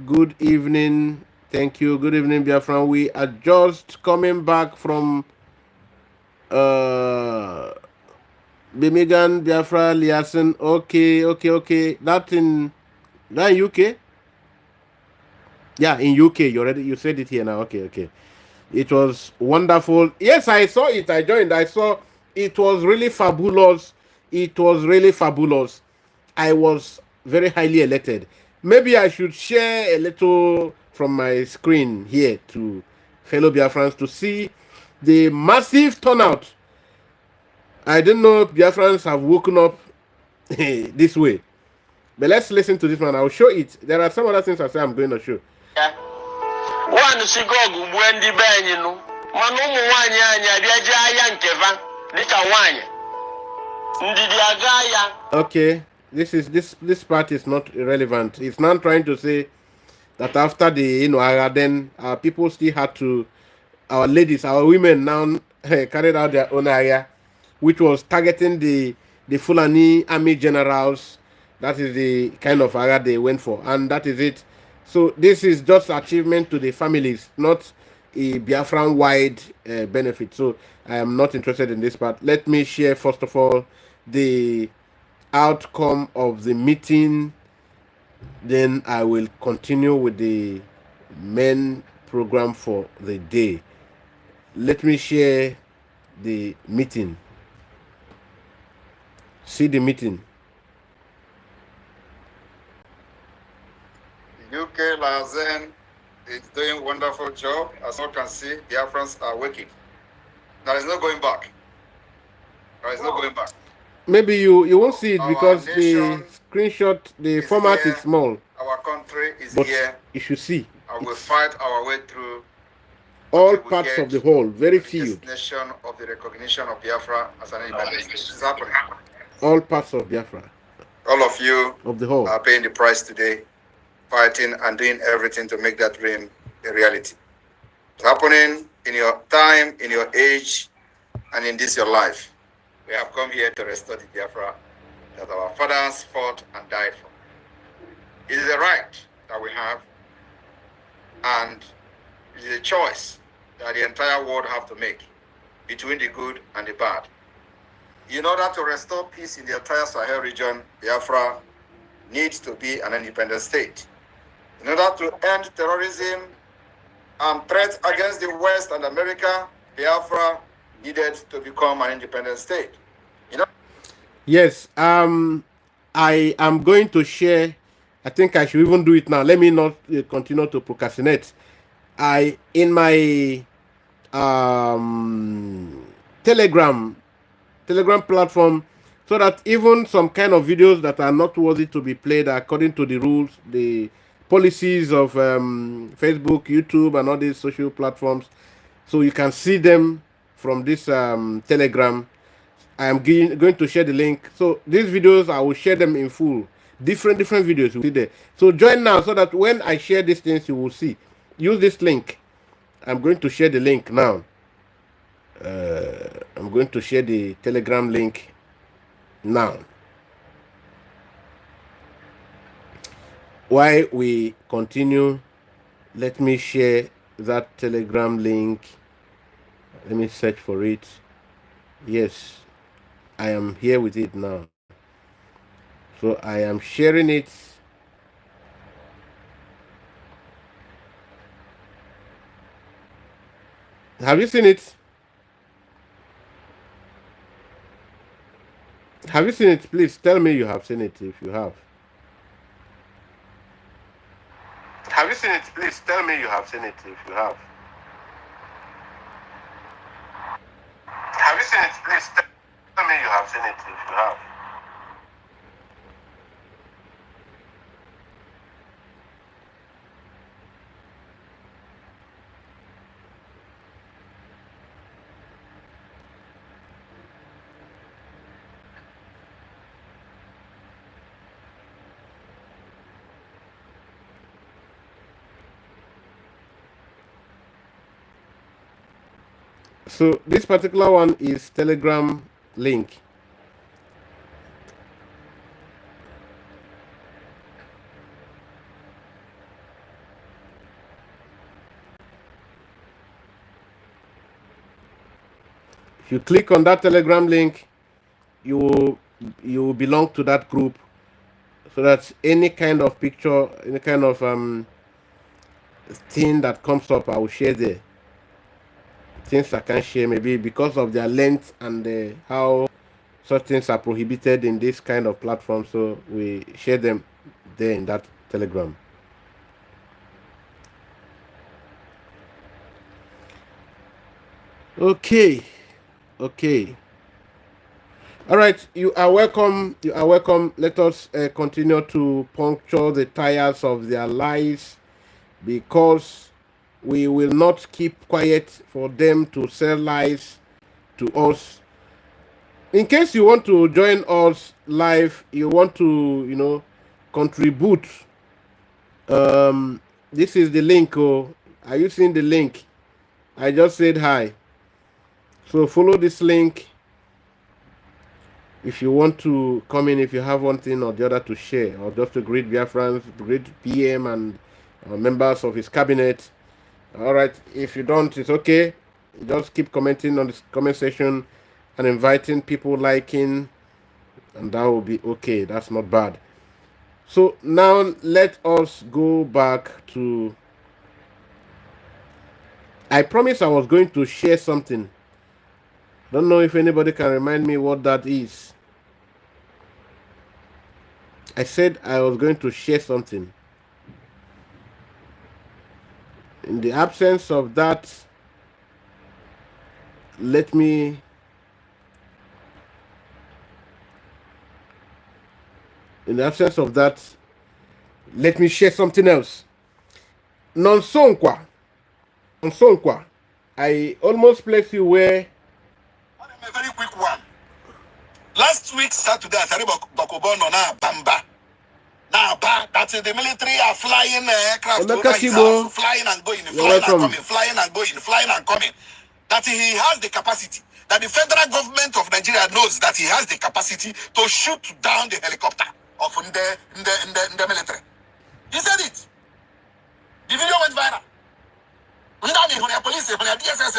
good evening. Thank you. Good evening, Biafran. We are just coming back from Birmingham, Biafra, Liason. Okay. That in UK? Yeah, in UK. You said it here now. Okay. It was wonderful. Yes, I saw it. I joined. I saw it was really fabulous. It was really fabulous. I was very highly elated. Maybe I should share a little from my screen here to fellow Biafrans to see the massive turnout. I didn't know Biafrans have woken up this way. But let's listen to this one. I'll show it. There are some other things I say I'm going to show. Yeah. One sigog Wendy Benino. Manumu Wanya, Diaja Yankeva, Lika Wanya. Okay, this part is not irrelevant. It's not trying to say that after the then people still had to, our ladies, our women now carried out their own area, which was targeting the Fulani army generals. That is the kind of area they went for, and that is it. So this is just achievement to the families, not a Biafran wide benefit. So I am not interested in this part. Let me share first of all the outcome of the meeting. Then I will continue with the main program for the day. Let me share the meeting. See the meeting. UK Lazen is doing a wonderful job. As you can see, the Biafrans are working. There is no going back. There is no going back. Maybe you won't see it because the screenshot, the format is small. Our country is but here. You should see. And we'll fight our way through all parts of the whole, very few. Nation of the recognition of Biafra as an independent state. This is happening. All parts of Biafra. All of you of the whole are paying the price today, fighting and doing everything to make that dream a reality. It's happening in your time, in your age, and in this your life. We have come here to restore the Biafra that our fathers fought and died for. It is a right that we have, and it is a choice that the entire world have to make between the good and the bad. In order to restore peace in the entire Sahel region, Biafra needs to be an independent state. In order to end terrorism and threats against the West and America, Biafra needed to become an independent state. You know? Yes, I am going to share. I think I should even do it now. Let me not continue to procrastinate. In my Telegram platform, so that even some kind of videos that are not worthy to be played according to the rules, the policies of Facebook, YouTube, and all these social platforms, so you can see them from this Telegram. I am going to share the link. So these videos, I will share them in full. Different videos you will see there. So join now so that when I share these things, you will see. Use this link. I'm going to share the link now. I'm going to share the Telegram link now. While we continue, let me share that Telegram link. Let me search for it. Yes, I am here with it now. So I am sharing it. Have you seen it? Have you seen it? Please tell me you have seen it if you have. Have you seen it? Please tell me you have seen it if you have. Have you seen it? Please tell me you have seen it if you have. So this particular one is Telegram link. If you click on that Telegram link, you will belong to that group, so that any kind of picture, any kind of thing that comes up, I will share there. things I can't share, maybe because of their length and how such things are prohibited in this kind of platform. So we share them there in that Telegram. Okay. All right, you are welcome. You are welcome. Let us continue to puncture the tires of their lies, because we will not keep quiet for them to sell lies to us. In case you want to join us live, you want to, contribute. This is the link. Oh, are you seeing the link? I just said hi. So follow this link if you want to come in, if you have one thing or the other to share, or just to greet Biafrans, greet PM and members of his cabinet. All right, if you don't, it's okay. Just keep commenting on the comment section and inviting people, liking, and that will be okay. That's not bad. So now let us go back to... I promised I was going to share something. Don't know if anybody can remind me what that is. I said I was going to share something. In the absence of that, let me... In the absence of that, let me share something else. Nonso. I almost placed you where... A very quick one. Last week, Saturday, I started Bokobono na Bamba. Now, that's the military are flying aircraft over his house, flying and going, flying and coming, flying and going, flying and coming. That he has the capacity, that the federal government of Nigeria knows that he has the capacity to shoot down the helicopter of the military. He said it. The video went viral. Police, DSS,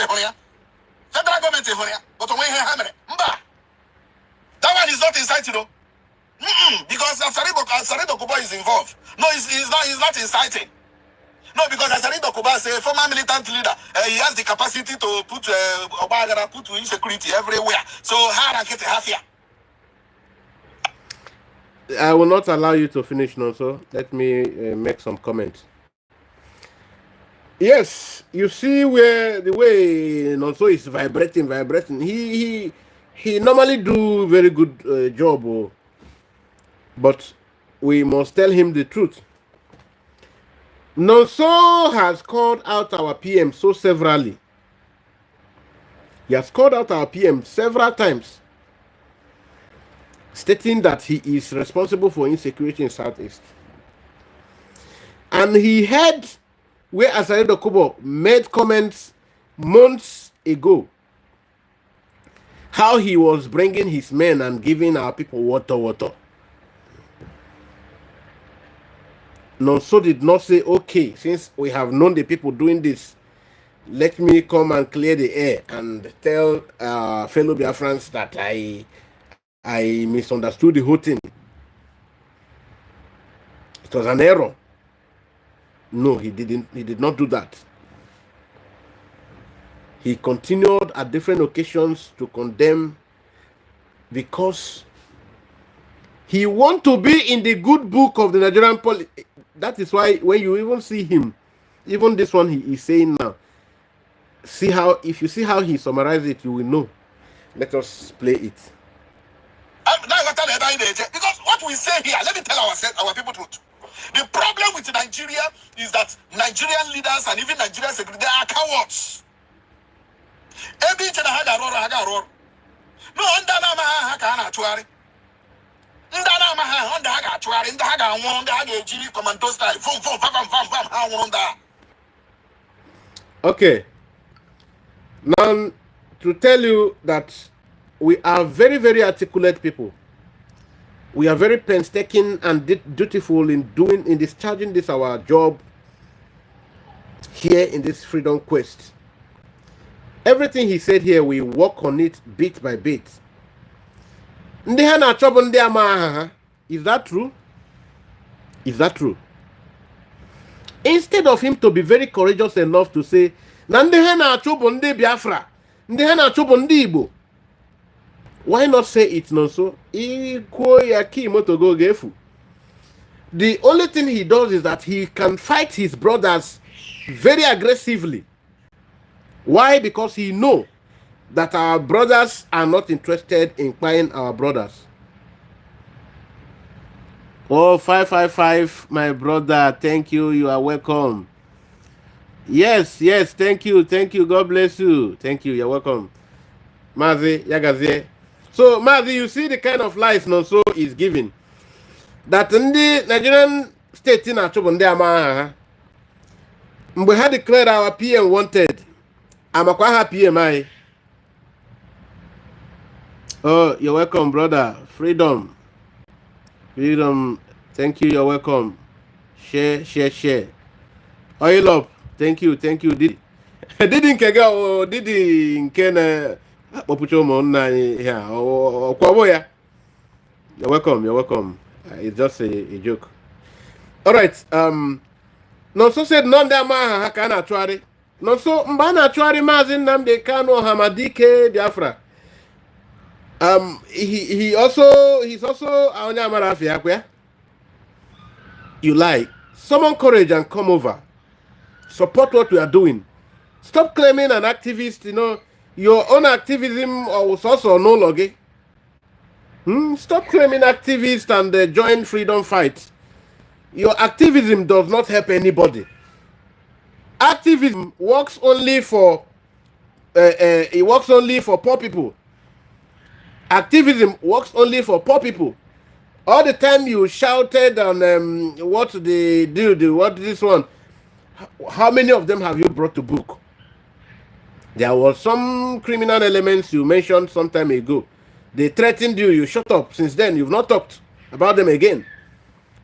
federal government, but when he hammer, that one is not inciting, though. Because Asarido Kuba is involved. No, he's not inciting. No, because Asarido Kuba is a former militant leader. He has the capacity to put insecurity everywhere. So how can get half here? I will not allow you to finish, Nonso. Let me make some comments. Yes, you see where the way Nonso is vibrating. He normally do very good job. But we must tell him the truth. Nonso has called out our PM so severally. He has called out our PM several times, stating that he is responsible for insecurity in Southeast. And he heard where Asarido Kubo made comments months ago, how he was bringing his men and giving our people water. Nonso did not say, okay, since we have known the people doing this, let me come and clear the air and tell fellow Biafrans that I misunderstood the whole thing. It was an error. No, he didn't. He did not do that. He continued at different occasions to condemn, because he wants to be in the good book of the Nigerian politics. That is why when you even see him, even this one he is saying now, see how, if you see how he summarizes it, you will know. Let us play it. Because what we say here, let me tell our people truth. The problem with Nigeria is that Nigerian leaders and even Nigerian security, they are cowards. No, okay. Now, to tell you that we are very, very articulate people. We are very painstaking and dutiful in discharging this our job here in this freedom quest. Everything he said here, we work on it bit by bit. Is that true? Is that true? Instead of him to be very courageous enough to say Na ndị ha na-achụ bụ ndị Biafra, ndị ha na-achụ bụ ndị Igbo. Why not say it, Nonso? Ikwuo ya ki moto go gefu. The only thing he does is that he can fight his brothers very aggressively. Why? Because he knows that our brothers are not interested in buying our brothers. Oh, 555, my brother. Thank you. You are welcome. Yes, yes. Thank you. Thank you. God bless you. Thank you. You're welcome. Mazi, Yagazie. So, Mazi, you see the kind of lies Nonso is giving. That in the Nigerian state in Achobo, we had declared our PM wanted. I'm a quite happy PMI. Oh, you're welcome, brother. Freedom. Freedom. Thank you. You're welcome. Share, share, share. Oil up. Thank you. Thank you. Didn't kega or didn't kena popucho mona here or kwaboya. You're welcome. You're welcome. It's just a joke. All right. Nonso said none da ma kana twari. Nonso mbana twari mazin namde Kanu Hamadike Biafra. He's also Aonya Marafia where you lie. Summon courage and come over. Support what we are doing. Stop claiming an activist, your own activism was also no logi. Stop claiming activist and join freedom fight. Your activism does not help anybody. Activism works only for poor people. Activism works only for poor people. All the time you shouted on what they do, what this one. How many of them have you brought to book? There was some criminal elements you mentioned some time ago. They threatened you, you shut up. Since then, you've not talked about them again.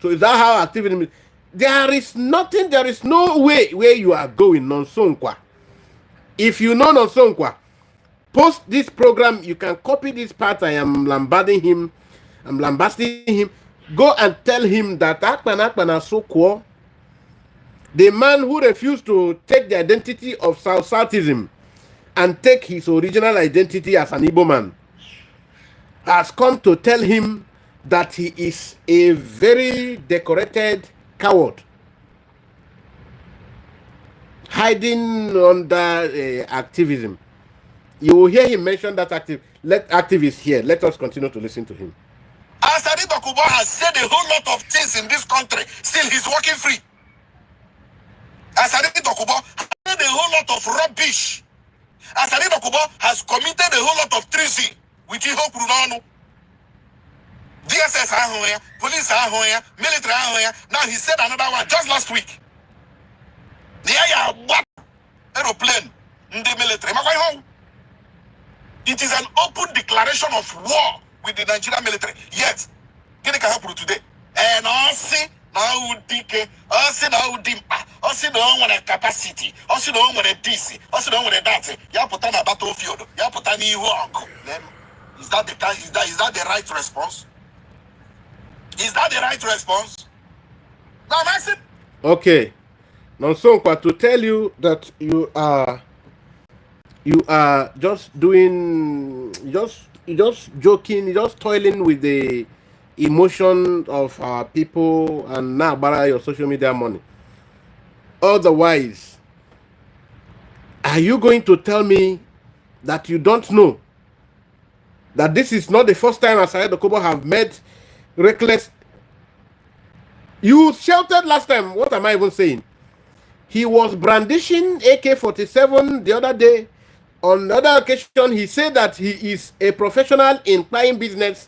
So is that how activism is? There is nothing, there is no way where you are going, Nonso Ukwa. If you know Nonso Ukwa, post this program, you can copy this part. I am lambasting him. Go and tell him that Akpana Squar, the man who refused to take the identity of South-Southeism and take his original identity as an Igbo man, has come to tell him that he is a very decorated coward, hiding under activism. You will hear him mention that activist here. Let us continue to listen to him. Asari Dokubo has said a whole lot of things in this country. Still, he's working free. Asari Dokubo has said a whole lot of rubbish. Asari Dokubo has committed a whole lot of treason with Iho Kurunonu. DSS ahoya, police ahoya, military ahoya. Now he said another one just last week. The aeroplane in the military. It is an open declaration of war with the Nigerian military. Yet, get can happen today. And also now DK, also now DIMPA, also now one capacity, also now one DC, also now one that. You put on a battlefield. You put on a Is that the right response? Is that the right response? Now, Maxim. Okay. Nonso Ukwa, to tell you that you are just doing, just joking, just toiling with the emotion of our people and now borrow your social media money. Otherwise, are you going to tell me that you don't know that this is not the first time Asari Dokubo have made reckless? You shouted last time. What am I even saying? He was brandishing AK-47 the other day. On the other occasion, he said that he is a professional in buying business.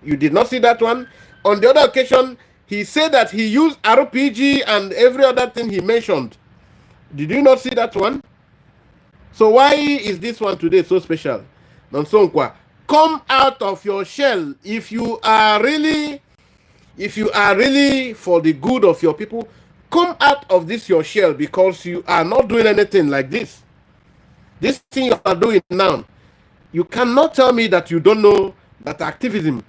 You did not see that one. On the other occasion, he said that he used RPG and every other thing he mentioned. Did you not see that one? So why is this one today so special? Nonso Ukwa, come out of your shell. If you are really for the good of your people, come out of this your shell, because you are not doing anything like this. This thing you are doing now, you cannot tell me that you don't know that activism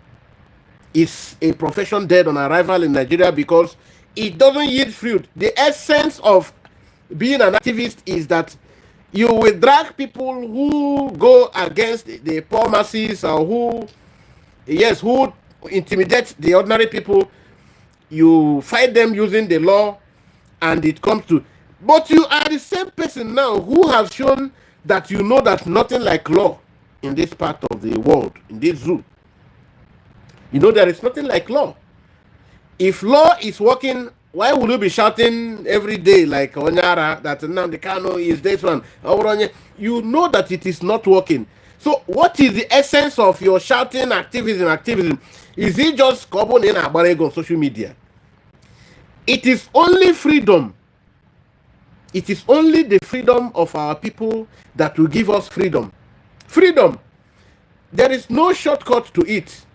is a profession dead on arrival in Nigeria, because it doesn't yield fruit. The essence of being an activist is that You will drag people who go against the poor masses or who, yes, who intimidate the ordinary people. You fight them using the law, and it comes to. But you are the same person now who have shown that you know that nothing like law in this part of the world, in this zoo. You know there is nothing like law. If law is working, why would you be shouting every day like Onyara that now the Kanu is this one? You know that it is not working. So what is the essence of your shouting activism? Is it just carbon in on social media? It is only freedom. It is only the freedom of our people that will give us freedom. Freedom. There is no shortcut to it.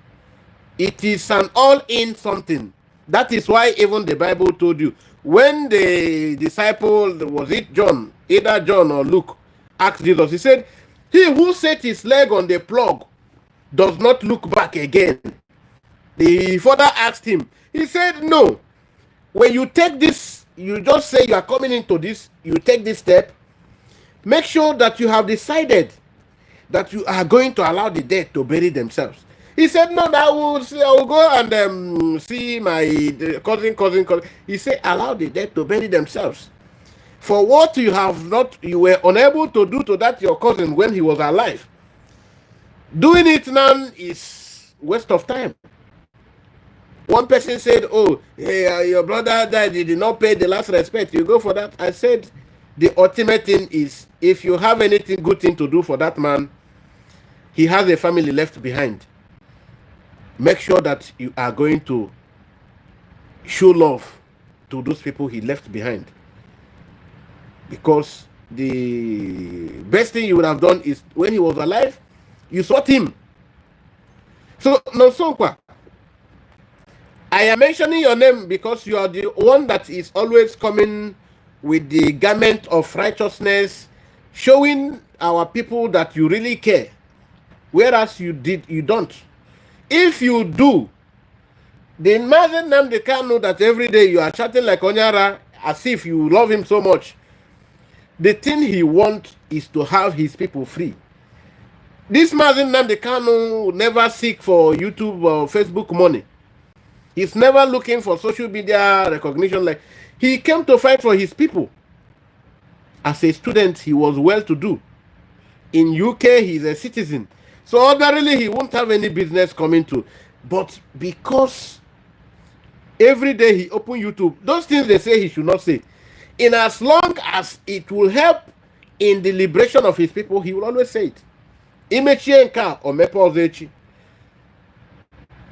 It is an all-in something. That is why even the Bible told you, when the disciple, was it John, either John or Luke, asked Jesus, he said, he who set his leg on the plug does not look back again. The father asked him, he said, no, when you take this, you just say you are coming into this, you take this step, make sure that you have decided that you are going to allow the dead to bury themselves. He said, no, I will go and see my cousin. He said, allow the dead to bury themselves. For what you were unable to do to that your cousin when he was alive. Doing it now is waste of time. One person said, oh, hey, your brother died, he did not pay the last respect. You go for that. I said, the ultimate thing is, if you have anything good thing to do for that man, he has a family left behind. Make sure that you are going to show love to those people he left behind. Because the best thing you would have done is when he was alive, you sought him. So, Nonso, I am mentioning your name because you are the one that is always coming with the garment of righteousness, showing our people that you really care. Whereas you don't. If you do, the Mazen Namde Kanu that every day you are chatting like Onyara as if you love him so much, the thing he wants is to have his people free. This Mazen Namde Kanu never seek for YouTube or Facebook money. He's never looking for social media recognition. Like, he came to fight for his people. As a student, he was well-to-do. In UK, he's a citizen. So ordinarily, he won't have any business coming to. But because every day he open YouTube, those things they say he should not say. In as long as it will help in the liberation of his people, he will always say it. Imechienka or Mepozechi.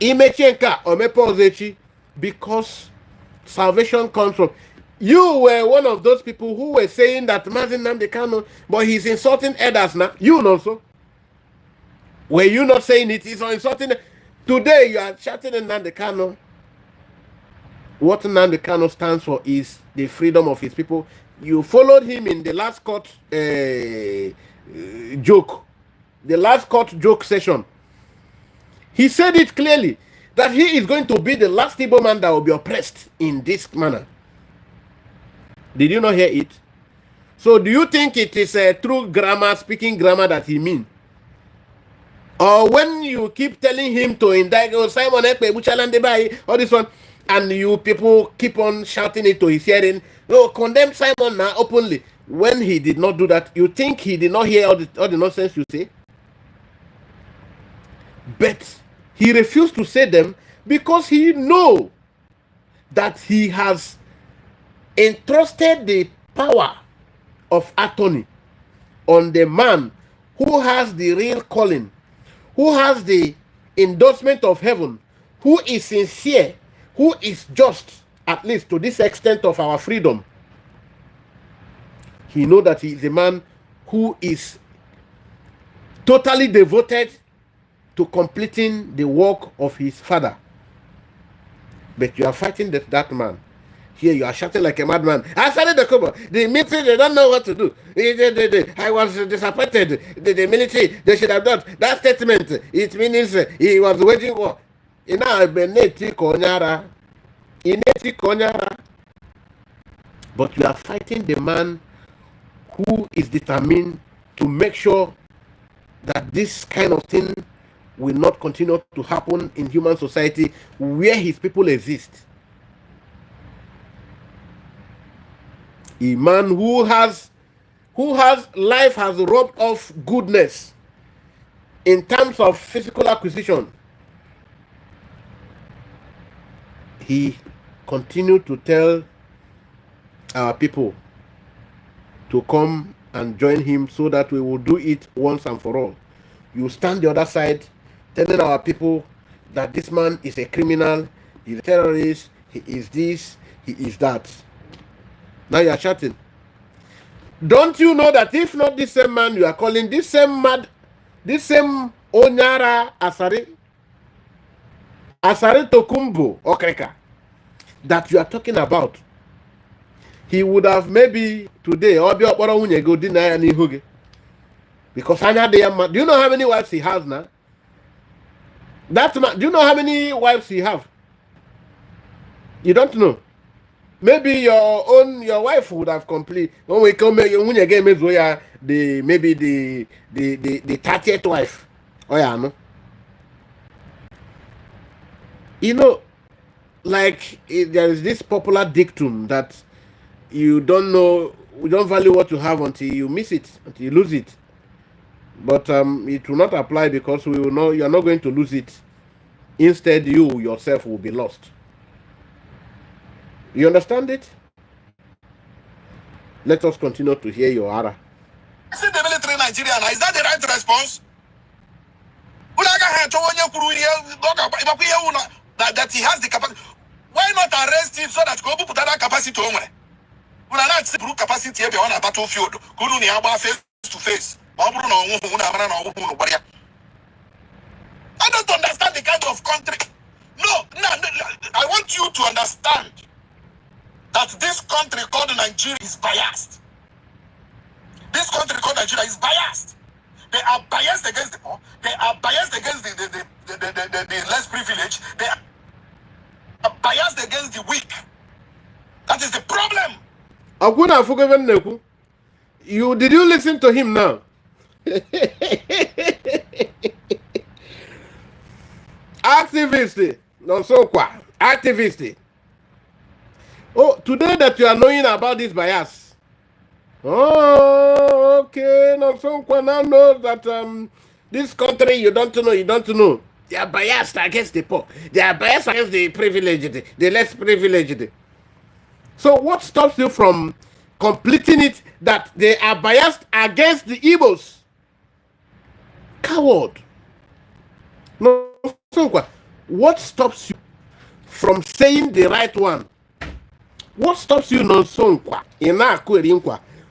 Imechienka or Mepozechi, because salvation comes from. You were one of those people who were saying that Mazen Namde Kanu, but he's insulting others now. You know so. Were you not saying it? He's insulting. Today you are shouting in Namde Kanu. What Namde Kanu stands for is the freedom of his people. You followed him in the last court joke. The last court joke session. He said it clearly that he is going to be the last Igbo man that will be oppressed in this manner. Did you not hear it? So do you think it is a true grammar, speaking grammar that he means? Or when you keep telling him to indict, oh, Simon Ekpe, Buchalandebai, all this one, and you people keep on shouting it to his hearing, no, condemn Simon now openly. When he did not do that, you think he did not hear all the nonsense you say? But he refused to say them because he knows that he has entrusted the power of attorney on the man who has the real calling, who has the endorsement of heaven, who is sincere, who is just, at least to this extent of our freedom. He knows that he is a man who is totally devoted to completing the work of his father. But you are fighting that man. Here you are shouting like a madman. I started the Kobo. The military, they don't know what to do. I was disappointed. The military, they should have done that statement. It means he was waging war. But you are fighting the man who is determined to make sure that this kind of thing will not continue to happen in human society where his people exist. A man who has life has robbed of goodness in terms of physical acquisition. He continued to tell our people to come and join him so that we will do it once and for all. You stand the other side telling our people that this man is a criminal, he's a terrorist, he is this, he is that. Now you are shouting. Don't you know that if not this same man you are calling, this same Onyara Asari Tokumbo Okreka that you are talking about, he would have maybe today or be go deny any huge. Because do you know how many wives he has now? That man, do you know how many wives he have? You don't know. Maybe your wife would have complete when we come when you get the maybe the 30th wife. Oh yeah, no. You know, like there is this popular dictum that you don't value what you have until you miss it, until you lose it. But it will not apply because we will know you are not going to lose it. Instead, you yourself will be lost. You understand it? Let us continue to hear your ara. Is it the military Nigeria now? Is that the right response? That he has the capacity. Why not arrest him so that Kobu put that capacity on? We are not seeing capacity here on a battlefield. Kunu ni aba face to face. I don't understand the kind of country. No, I want you to understand that this country called Nigeria is biased. This country called Nigeria is biased. They are biased against the poor. They are biased against the less privileged. They are biased against the weak. That is the problem. Did you listen to him now? Activist, Nonso activist. Oh, today that you are knowing about this bias. Oh, okay. Nonso now knows that this country you don't know. They are biased against the poor. They are biased against the privileged, the less privileged. So what stops you from completing it that they are biased against the Igbos? Coward. No, what stops you from saying the right one? What stops you, Nonso?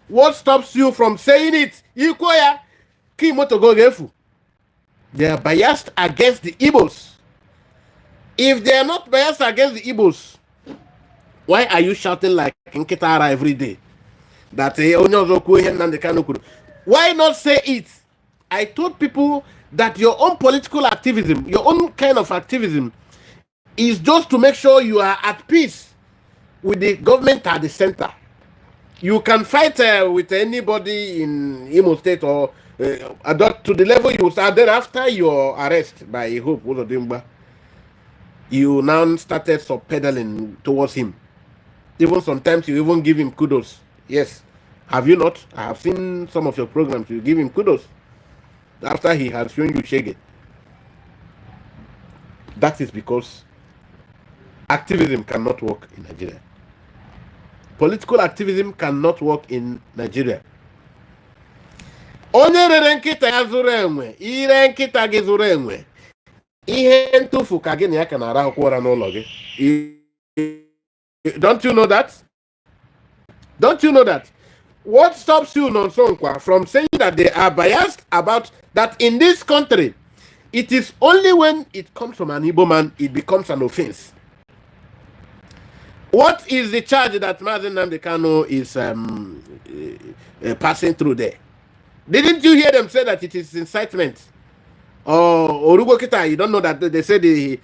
What stops you from saying it? They are biased against the Igbos. If they are not biased against the Igbos, why are you shouting like Nkitara every day? That why not say it? I told people that your own political activism, your own kind of activism, is just to make sure you are at peace with the government at the center. You can fight with anybody in Imo State or to the level you start. Then after your arrest by Hope Uzodimba, you now started pedaling towards him. Even sometimes you even give him kudos. Yes. Have you not? I have seen some of your programs. You give him kudos after he has shown you Shege. That is because activism cannot work in Nigeria. Political activism cannot work in Nigeria. Onye rere nkịta ya zuru enwe, ire nkịta gị zuru enwe, ihe ntụfu ka gị na ya ka na-arahụkwa ụra n'ụlọ gị. Don't you know that? Don't you know that? What stops you, Nonso, from saying that they are biased about that in this country? It is only when it comes from an Igbo man, it becomes an offense. What is the charge that Mazen Nnamdi Kanu is passing through there? Didn't you hear them say that it is incitement? Or Orugo Kita, you don't know that they said he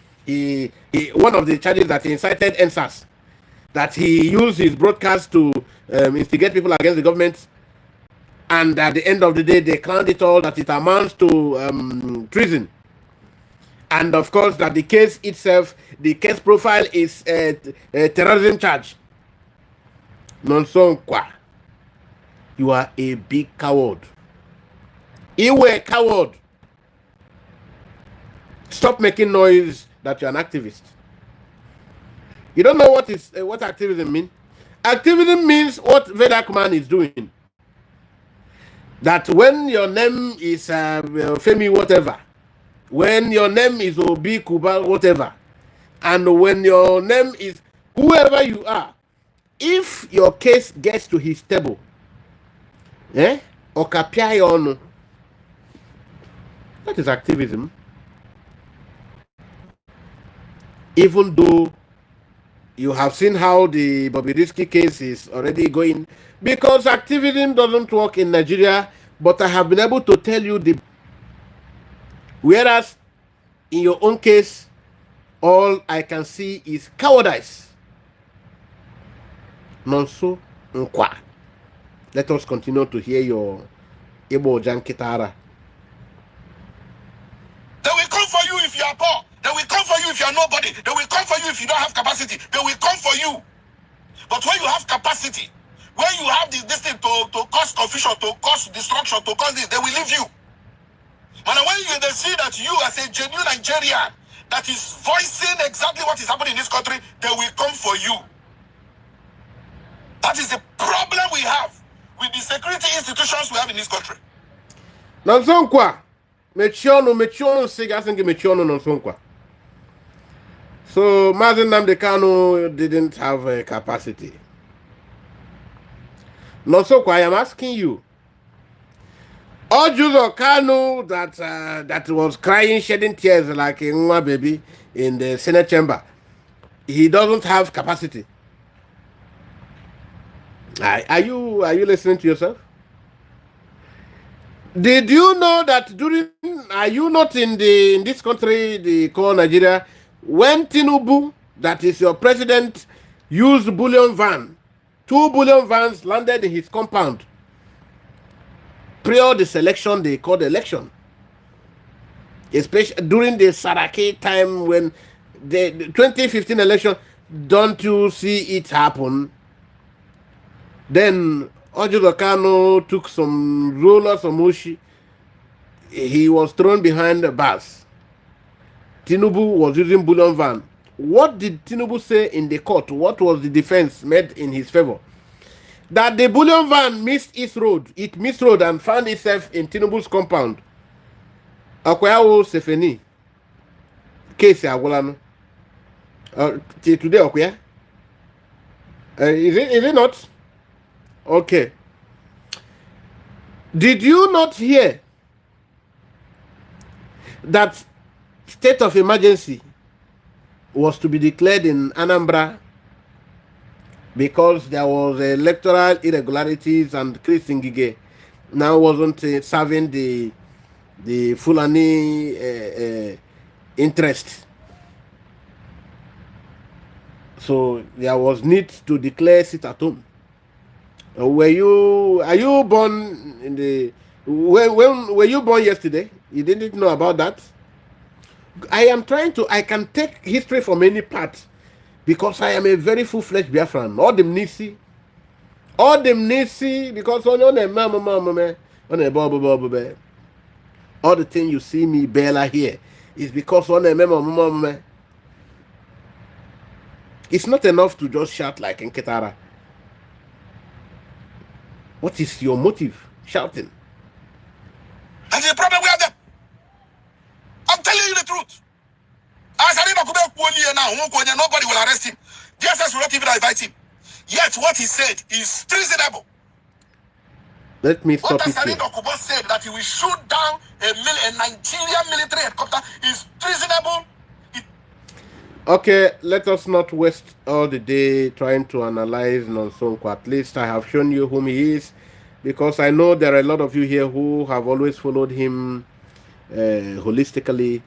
one of the charges that he incited NSAS, that he used his broadcast to instigate people against the government. And at the end of the day, they crowned it all that it amounts to treason. And of course, that the case itself, the case profile is a terrorism charge. Nonso Ukwa, you are a big coward. You were a coward. Stop making noise that you're an activist. You don't know what activism means? Activism means what Vedak man is doing. That when your name is Femi whatever, when your name is Obi Kuba whatever, and when your name is whoever you are, if your case gets to his table, okapia ono, that is activism. Even though you have seen how the Bobrisky case is already going, because activism doesn't work in Nigeria, but I have been able to tell you whereas in your own case, all I can see is cowardice. Nonso Ukwa. Let us continue to hear your Igbo Jankitara. They will come for you if you are poor. They will come for you if you are nobody. They will come for you if you don't have capacity. They will come for you. But when you have capacity, when you have this thing to cause confusion, to cause destruction, to cause this, they will leave you. And when they see that you as a genuine Nigerian that is voicing exactly what is happening in this country, they will come for you. That is the problem we have with the security institutions we have in this country. Nonso Ukwa. Mechionu sigasingi mechionu Nonso Ukwa. So Mazi Nnamdi Kanu didn't have a capacity. Nonso Ukwa, I am asking you. Ojuzo Kanu that was crying, shedding tears like a nwa baby in the Senate chamber, he doesn't have capacity. Are you listening to yourself? Did you know that are you not in this country, the call Nigeria, when Tinubu, that is your president, used bullion van, 2 bullion vans landed in his compound prior the selection they called election, especially during the Saraki time when the 2015 election? Don't you see it happen? Then Ojuzo Kanu took some rollers of mushi. He was thrown behind the bus. Tinubu was using bullion van. What did Tinubu say in the court? What was the defense made in his favor? That the bullion van missed its road. It missed road and found itself in Tinubu's compound. Akwayawo Sefeni. Case Agolano. Today, Okwaya? Is it not? Okay. Did you not hear that state of emergency was to be declared in Anambra because there was electoral irregularities and Chris Ngige now wasn't serving the Fulani interest? So there was need to declare sit at home. Are you born in the when were you born yesterday? You didn't know about that? I can take history from any part because I am a very full-fledged Biafran. All them nisi because all the thing you see me Bella here is because on the it's not enough to just shout like Nketara. What is your motive shouting? And the problem we have them. I'm telling you the truth. Nobody will arrest him. DSS will not even invite him. Yet what he said is treasonable. Let me stop it here. What Koboko said that he will shoot down a Nigerian military helicopter is treasonable. Okay, let us not waste all the day trying to analyze Nonso Ukwa. At least I have shown you whom he is, because I know there are a lot of you here who have always followed him holistically,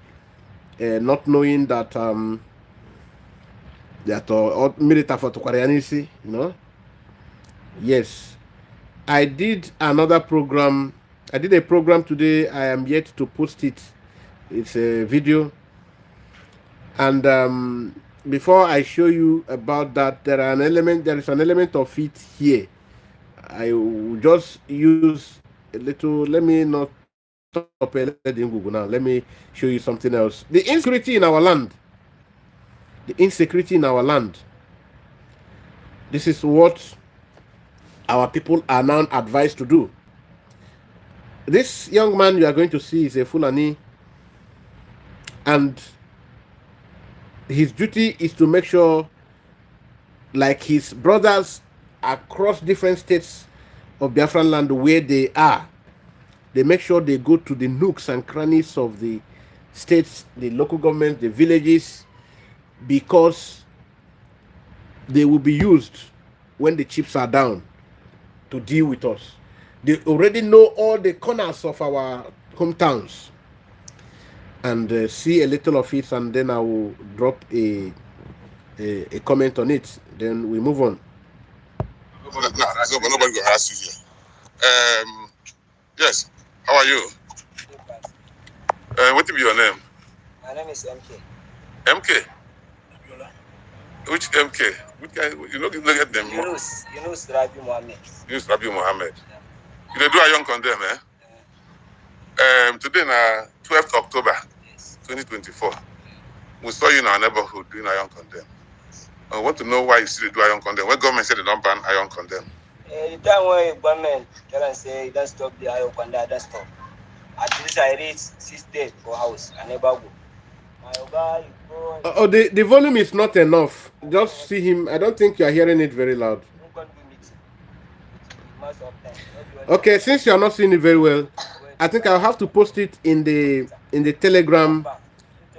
not knowing that military for Tukwarianisi, you know. Yes, I did another program. I did a program today. I am yet to post it. It's a video. And before I show you about that, there is an element of it here. I will just use a little. Let me not stop it in Google now. Let me show you something else. The insecurity in our land. The insecurity in our land. This is what our people are now advised to do. This young man you are going to see is a Fulani, and his duty is to make sure, like his brothers across different states of Biafran land where they are, they make sure they go to the nooks and crannies of the states, the local government, the villages, because they will be used when the chips are down to deal with us. They already know all the corners of our hometowns, and see a little of it, and then I will drop a comment on it. Then we move on. Nobody will ask you here. Yes. How are you? What will be your name? My name is MK. MK. Which MK? Which guy? You know get them. Yunus Rabi Mohammed. Yunus Rabi Mohammed. You do a young condemn, eh? Today na 12th October, yes, 2024. We saw you in our neighborhood doing iron condemn. I want to know why you still do iron condemn. When government said they don't ban iron condemn. The time when government can say don't stop the iron condemn, don't stop. At least I reach 6 days for house. I never go. My guy, oh, the volume is not enough. Just see him. I don't think you are hearing it very loud. Okay, since you are not seeing it very well, I think I'll have to post it in the Telegram.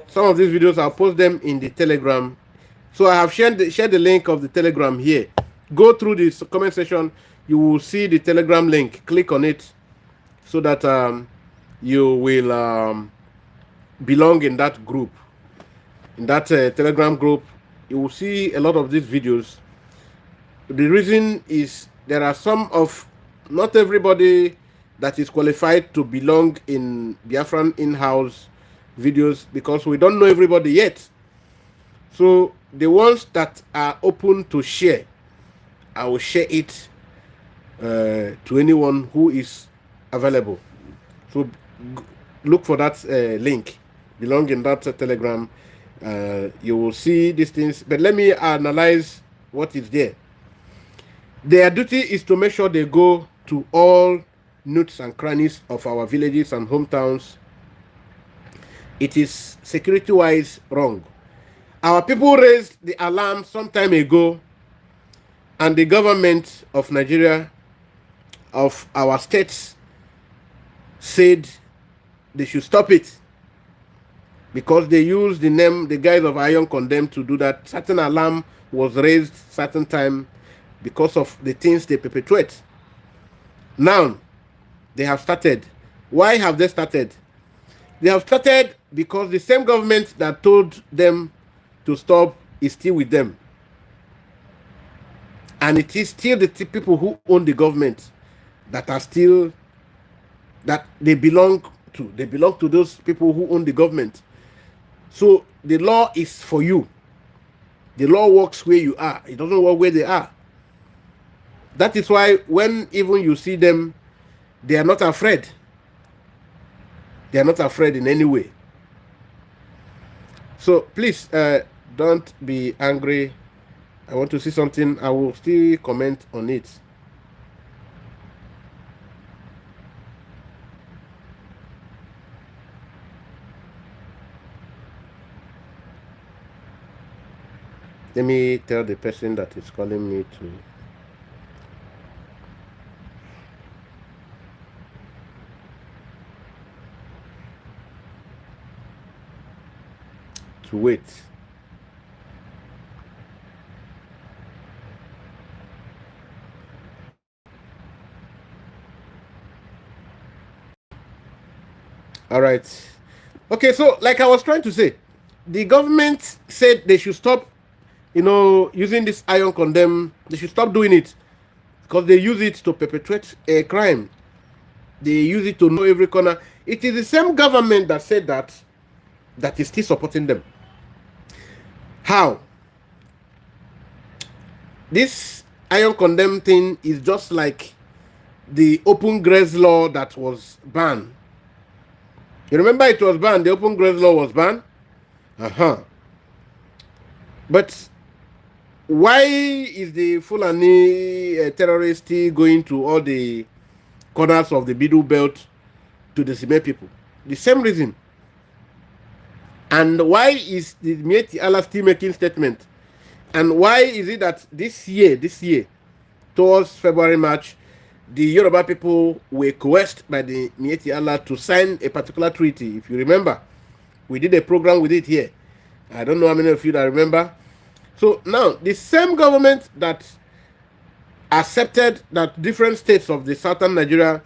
Some of these videos I'll post them in the Telegram. So I have shared the link of the Telegram here. Go through this comment section. You will see the Telegram link. Click on it so that you will belong in that group. In that Telegram group, you will see a lot of these videos. The reason is there are some of, not everybody that is qualified to belong in Biafran in-house videos, because we don't know everybody yet. So the ones that are open to share, I will share it to anyone who is available. So look for that link, belong in that Telegram. You will see these things, but let me analyze what is there. Their duty is to make sure they go to all nooks and crannies of our villages and hometowns. It is security-wise wrong. Our people raised the alarm some time ago, and the government of Nigeria, of our states, said they should stop it, because they used the name, the guys of Iron Condemn, to do that. Certain alarm was raised certain time because of the things they perpetuate. Now, they have started. Why have they started? They have started because the same government that told them to stop is still with them. And it is still the people who own the government that are still, that they belong to. They belong to those people who own the government. So the law is for you. The law works where you are. It doesn't work where they are. That is why when even you see them, they are not afraid. They are not afraid in any way. So please don't be angry. I want to see something. I will still comment on it. Let me tell the person that is calling me to wait. All right. Okay, so like I was trying to say, the government said they should stop, using this iron condemn. They should stop doing it. because they use it to perpetrate a crime. They use it to know every corner. It is the same government that said that is still supporting them. How? This iron condemn thing is just like the open graze law that was banned. You remember it was banned, the open graze law was banned? But why is the Fulani terrorist going to all the corners of the Middle Belt to decimate people? The same reason. And why is the Mieti Allah still making statement? And why is it that this year, towards February, March, the Yoruba people were coerced by the Mieti Allah to sign a particular treaty? If you remember, we did a program with it here. I don't know how many of you that remember. So now, the same government that accepted that different states of the southern Nigeria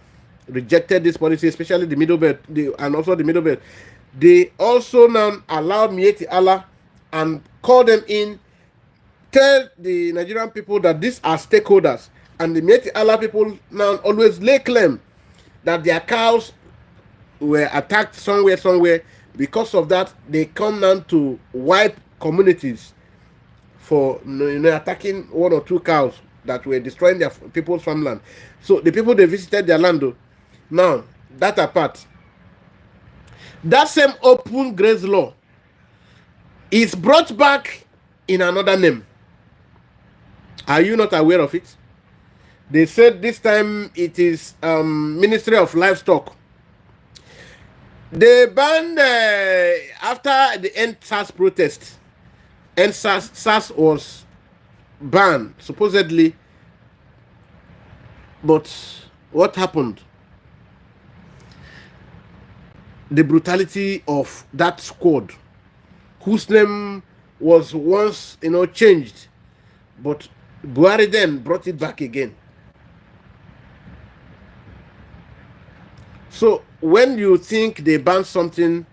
rejected this policy, especially the Middle Belt, and also the Middle Belt, they also now allowed Mieti Allah and called them in, tell the Nigerian people that these are stakeholders, and the Mieti Allah people now always lay claim that their cows were attacked somewhere. Because of that, they come down to wipe communities for attacking one or two cows that were destroying their people's farmland. So the people, they visited their land. Now, that apart, that same open graze law is brought back in another name. Are you not aware of it? They said this time it is Ministry of Livestock. They banned after the NSAS protest. NSAS was banned supposedly, but what happened? The brutality of that squad, whose name was once changed, but Buhari then brought it back again. So when you think they ban something,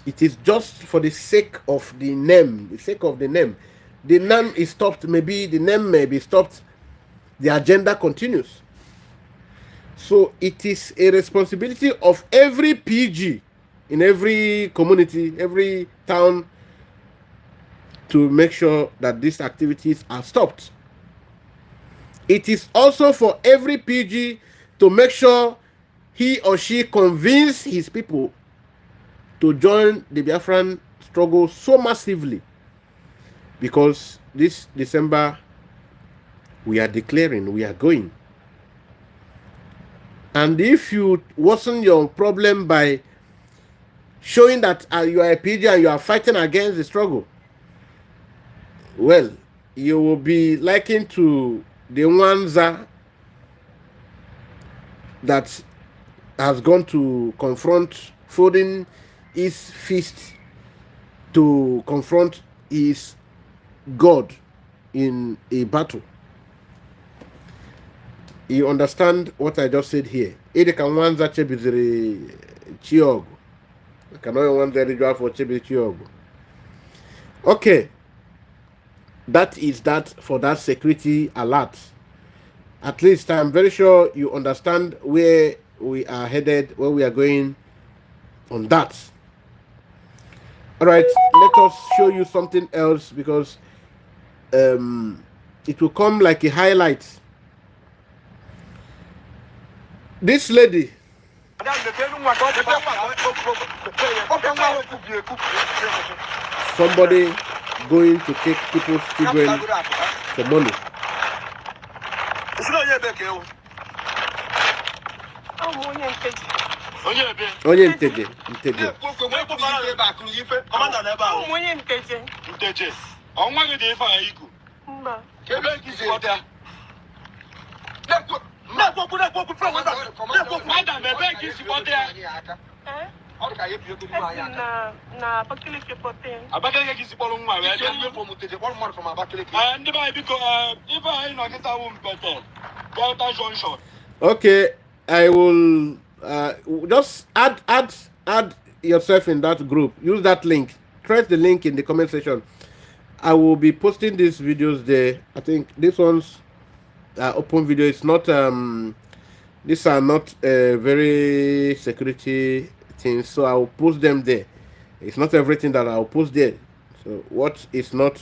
it is just for the sake of the name. The sake of the name. The name is stopped. Maybe the name may be stopped. The agenda continues. So it is a responsibility of every PG in every community, every town, to make sure that these activities are stopped. It is also for every PG to make sure he or she convince his people to join the Biafran struggle so massively, because this December we are declaring we are going. And if you worsen your problem by showing that you are a PG and you are fighting against the struggle, well, you will be likened to the Nwanza that has gone to confront, folding his fist to confront his God in a battle. You understand what I just said here? Ede kan Nwanza chebiziri chiogu. Kanoyo Nwanza rijwa for chebi chiogu. Okay. That is that for that security alert. At least I'm very sure you understand where we are headed, where we are going on that. All right, let us show you something else, because it will come like a highlight. This lady, somebody going to take people's children for money. Onye nteje. Okay, I will just add yourself in that group. Use that link. Press the link in the comment section. I will be posting these videos there. I think this one's open video. It's not these are not very security things, so I'll post them there. It's not everything that I'll post there. So what is not,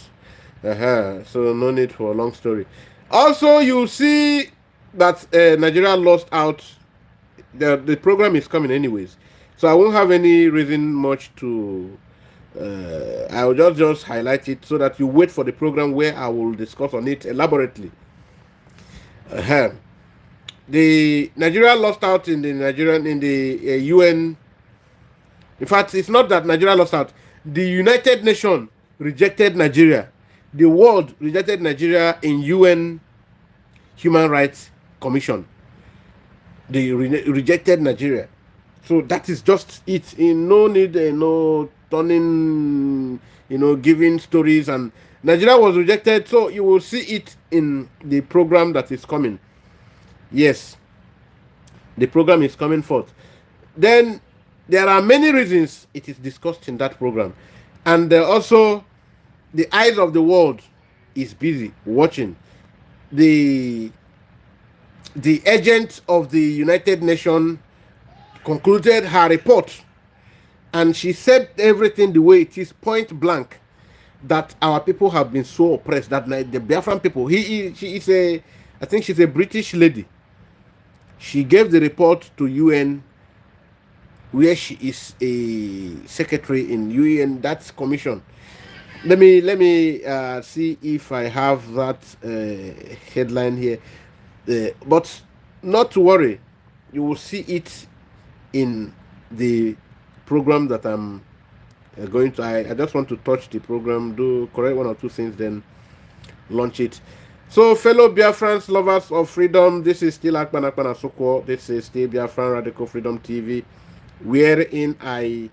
so no need for a long story. Also, you see that Nigeria lost out. The program is coming anyways, so I won't have any reason much to. I'll just highlight it so that you wait for the program where I will discuss on it elaborately. The Nigeria lost out in the UN. In fact, it's not that Nigeria lost out. The United Nations rejected Nigeria. The world rejected Nigeria in UN Human Rights Commission. They rejected Nigeria. So that is just it. In no need, no turning, giving stories. And Nigeria was rejected. So you will see it in the program that is coming. Yes, the program is coming forth. Then there are many reasons it is discussed in that program. And also, the eyes of the world is busy watching. The agent of the United Nations concluded her report, and she said everything the way it is, point blank, that our people have been so oppressed, that the Biafran people, she is I think she's a British lady. She gave the report to UN, where she is a secretary in UN, that's commission. Let me see if I have that headline here. But not to worry, you will see it in the program that I'm going to. I just want to touch the program, do correct one or two things, then launch it. So, fellow Biafrans, lovers of freedom, this is still Akpan Squar. This is still Biafran Radical Freedom TV, wherein I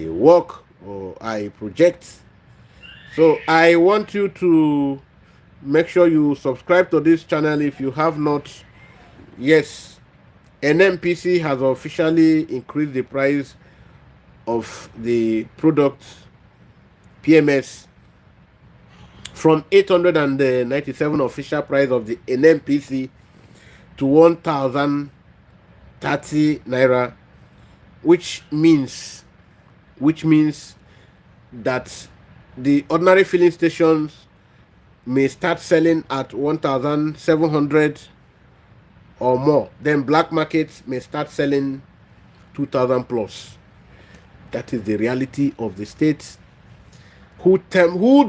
work or I project. So, I want you to make sure you subscribe to this channel if you have not. Yes, NMPC has officially increased the price of the product PMS from 897 official price of the NMPC to 1,030 naira, which means that the ordinary filling stations may start selling at 1,700 or more. Then black markets may start selling 2,000 plus. That is the reality of the states. Who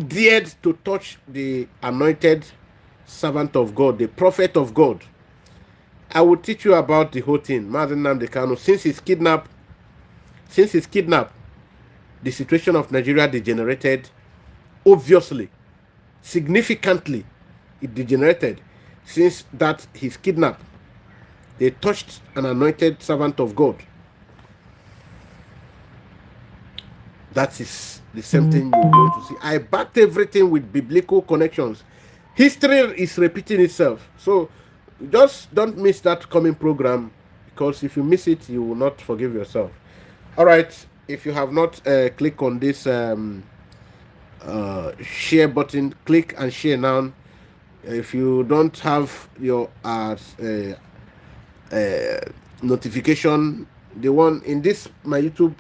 dared to touch the anointed servant of God, the prophet of God? I will teach you about the whole thing. Mazen Kanu, since he's kidnapped, the situation of Nigeria degenerated. Obviously, significantly, it degenerated since that he's kidnapped. They touched an anointed servant of God. That is the same thing you're going to see. I backed everything with biblical connections. History is repeating itself. So just don't miss that coming program, because if you miss it, you will not forgive yourself. All right. If you have not clicked on this share button, click and share now. If you don't have your notification, the one in this my YouTube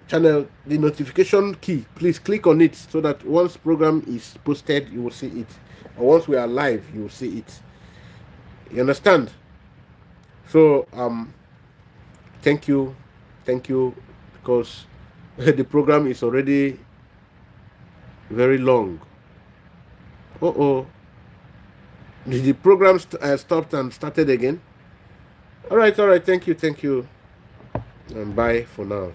channel, the notification key, please click on it so that once program is posted, you will see it, or once we are live, you will see it. You understand? So thank you, because the program is already very long. Did the program stopped and started again? All right, thank you, and bye for now.